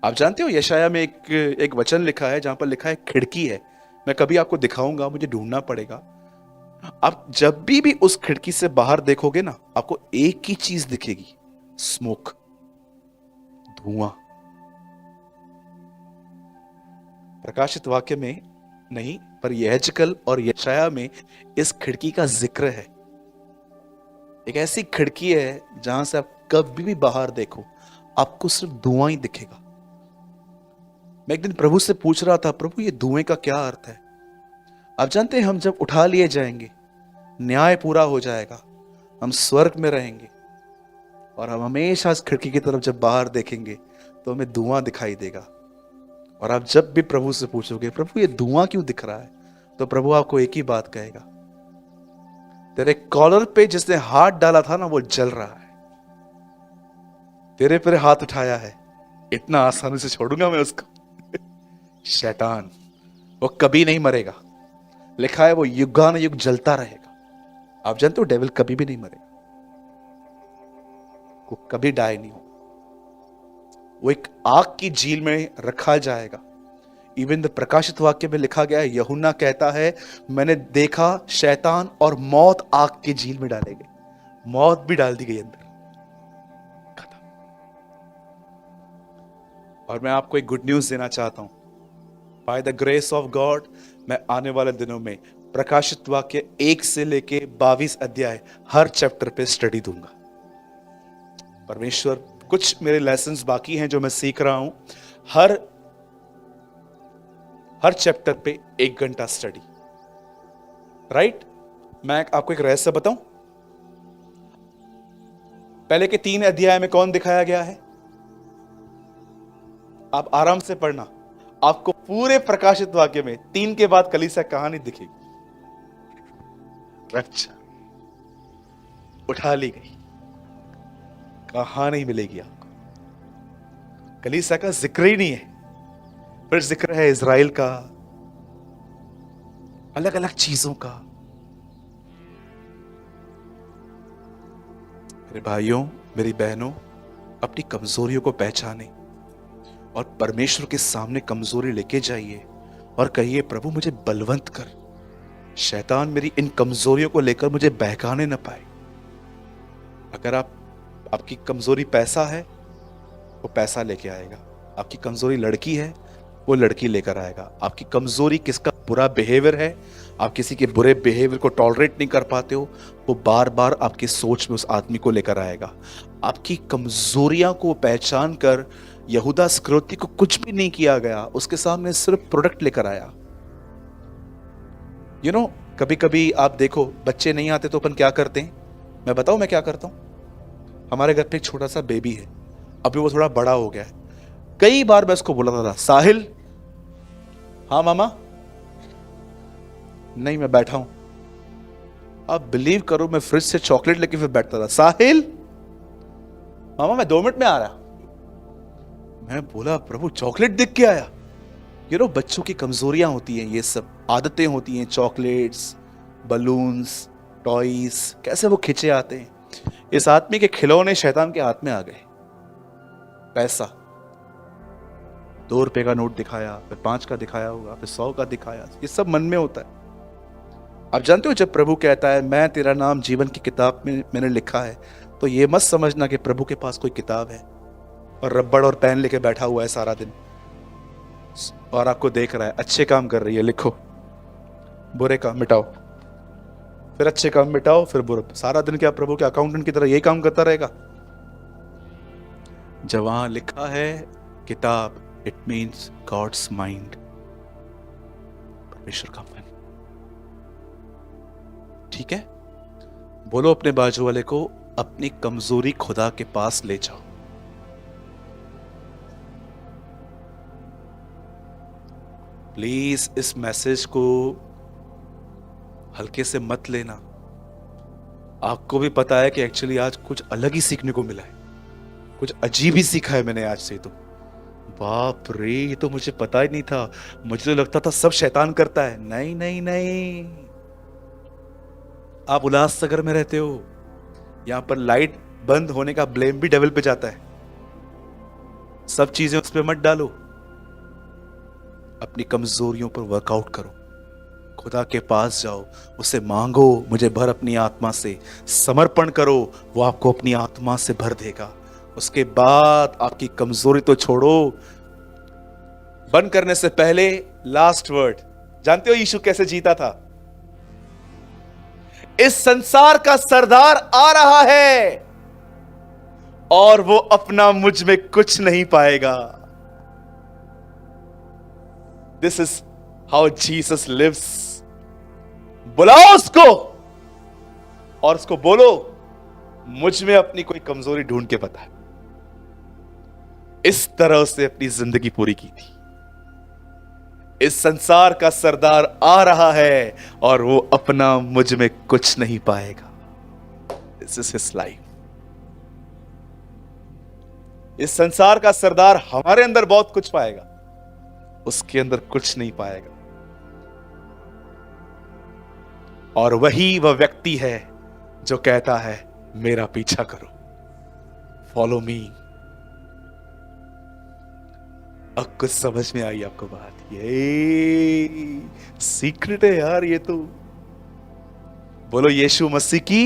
[SPEAKER 1] आप जानते हो यशायाह में एक वचन लिखा है जहां पर लिखा है खिड़की है। मैं कभी आपको दिखाऊंगा, मुझे ढूंढना पड़ेगा। आप जब भी उस खिड़की से बाहर देखोगे ना, आपको एक ही चीज दिखेगी, स्मोक, धुआं। प्रकाशित वाक्य में नहीं, पर यहेजकल और यशायाह में इस खिड़की का जिक्र है। एक ऐसी खिड़की है जहां से आप कभी भी बाहर देखो आपको सिर्फ धुआं ही दिखेगा। मैं एक दिन प्रभु से पूछ रहा था, प्रभु ये धुएं का क्या अर्थ है? आप जानते हैं हम जब उठा लिए जाएंगे, न्याय पूरा हो जाएगा, हम स्वर्ग में रहेंगे और हम हमेशा इस खिड़की की तरफ जब बाहर देखेंगे तो हमें धुआं दिखाई देगा। और आप जब भी प्रभु से पूछोगे प्रभु ये धुआं क्यों दिख रहा है, तो प्रभु आपको एक ही बात कहेगा, तेरे कॉलर पे जिसने हाथ डाला था ना वो जल रहा है, तेरे पर हाथ उठाया है, इतना आसानी से छोड़ूंगा मैं उसको? शैतान, वो कभी नहीं मरेगा। लिखा है वो युगानुयुग जलता रहेगा। आप जानते हो डेविल कभी भी नहीं मरेगा, वो कभी डाई नहीं होगा, वो एक आग की झील में रखा जाएगा। इवन द प्रकाशित वाक्य में लिखा गया है, यूहन्ना कहता है मैंने देखा शैतान और मौत आग की झील में डाले गए, मौत भी डाल दी गई अंदर, खत्म। और मैं आपको एक गुड न्यूज देना चाहता हूं, by the grace of God मैं आने वाले दिनों में प्रकाशित वाक्य 1 से लेके 22 अध्याय हर चैप्टर पे स्टडी दूंगा। परमेश्वर, कुछ मेरे लेसन्स बाकी हैं जो मैं सीख रहा हूं, हर चैप्टर पे 1 घंटा स्टडी, राइट। मैं आपको एक रहस्य बताऊं, पहले के 3 अध्याय में कौन दिखाया गया है? आप आराम से पढ़ना, आपको पूरे प्रकाशित वाक्य में 3 के बाद कलीसिया कहानी दिखेगी। अच्छा, उठा ली गई, कहां नहीं मिलेगी आपको, कलीसिया का जिक्र ही नहीं है। फिर जिक्र है इजराइल का, अलग अलग चीजों का। मेरे भाइयों, मेरी बहनों, अपनी कमजोरियों को पहचाने और परमेश्वर के सामने कमजोरी लेके जाइए और कहिए प्रभु मुझे बलवंत कर, शैतान मेरी इन कमजोरियों को लेकर मुझे बहकाने न पाए। अगर आपकी कमजोरी पैसा है, वो पैसा लेके आएगा। आपकी कमजोरी लड़की है, वो लड़की लेकर आएगा। आपकी कमजोरी किसका बुरा बिहेवियर है, आप किसी के बुरे बिहेवियर को टॉलरेट नहीं कर पाते हो, वो बार बार आपकी सोच में उस आदमी को लेकर आएगा। आपकी कमजोरियां को पहचान कर यहूदा इस्करियोती को कुछ भी नहीं किया गया, उसके सामने सिर्फ प्रोडक्ट लेकर आया। कभी कभी आप देखो, बच्चे नहीं आते तो अपन क्या करते हैं, मैं बताऊं मैं क्या करता हूं। हमारे घर पे एक छोटा सा बेबी है, अभी वो थोड़ा बड़ा हो गया है। कई बार मैं उसको बोला था, साहिल, हाँ मामा, नहीं मैं बैठा हूं। आप बिलीव करो, मैं फ्रिज से चॉकलेट लेके फिर बैठता था, साहिल मामा मैं 2 मिनट में आ रहा। मैं बोला प्रभु चॉकलेट दिख के आया। बच्चों की कमजोरियां होती हैं, ये सब आदतें होती हैं, चॉकलेट्स, बलून्स, टॉयज, कैसे वो खिंचे आते हैं। इस आदमी के खिलौने शैतान के हाथ में आ गए। पैसा, 2 रुपए का नोट दिखाया, फिर 5 का दिखाया होगा, फिर 100 का दिखाया, ये सब मन में होता है। आप जानते हो, जब प्रभु कहता है मैं तेरा नाम जीवन की किताब में मैंने लिखा है, तो ये मत समझना कि प्रभु के पास कोई किताब है और रबड़ और पेन लेके बैठा हुआ है सारा दिन और आपको देख रहा है, अच्छे काम कर रही है लिखो, बुरे काम मिटाओ, फिर अच्छे काम मिटाओ, फिर बुरे। सारा दिन क्या प्रभु के अकाउंटेंट की तरह यही काम करता रहेगा? जब वहां लिखा है किताब, इट मीन्स गॉड्स माइंड, परमेश्वर का मन। ठीक है, बोलो अपने बाजू वाले को, अपनी कमजोरी खुदा के पास ले जाओ। प्लीज इस मैसेज को हल्के से मत लेना। आपको भी पता है कि एक्चुअली आज कुछ अलग ही सीखने को मिला है, कुछ अजीब ही सीखा है मैंने आज से। तो बाप रे, ये तो मुझे पता ही नहीं था। मुझे तो लगता था सब शैतान करता है। नहीं नहीं नहीं, आप उल्लासनगर में रहते हो, यहां पर लाइट बंद होने का ब्लेम भी डेविल पे जाता है। सब चीजें उस पर मत डालो, अपनी कमजोरियों पर वर्कआउट करो, खुदा के पास जाओ, उससे मांगो मुझे भर अपनी आत्मा से, समर्पण करो, वो आपको अपनी आत्मा से भर देगा। उसके बाद आपकी कमजोरी तो छोड़ो। बंद करने से पहले लास्ट वर्ड, जानते हो यीशु कैसे जीता था? इस संसार का सरदार आ रहा है और वो अपना मुझ में कुछ नहीं पाएगा। This is how Jesus lives. बुलाओ उसको और उसको बोलो, मुझ में अपनी कोई कमजोरी ढूंढ के बता। इस तरह उसने अपनी जिंदगी पूरी की थी। इस संसार का सरदार आ रहा है और वो अपना मुझ में कुछ नहीं पाएगा। This is his life. इस संसार का सरदार हमारे अंदर बहुत कुछ पाएगा, उसके अंदर कुछ नहीं पाएगा। और वही वह व्यक्ति है जो कहता है मेरा पीछा करो, फॉलो मी। अब कुछ समझ में आई आपको बात, ये सीक्रेट है यार ये तो। बोलो यीशु मसीह की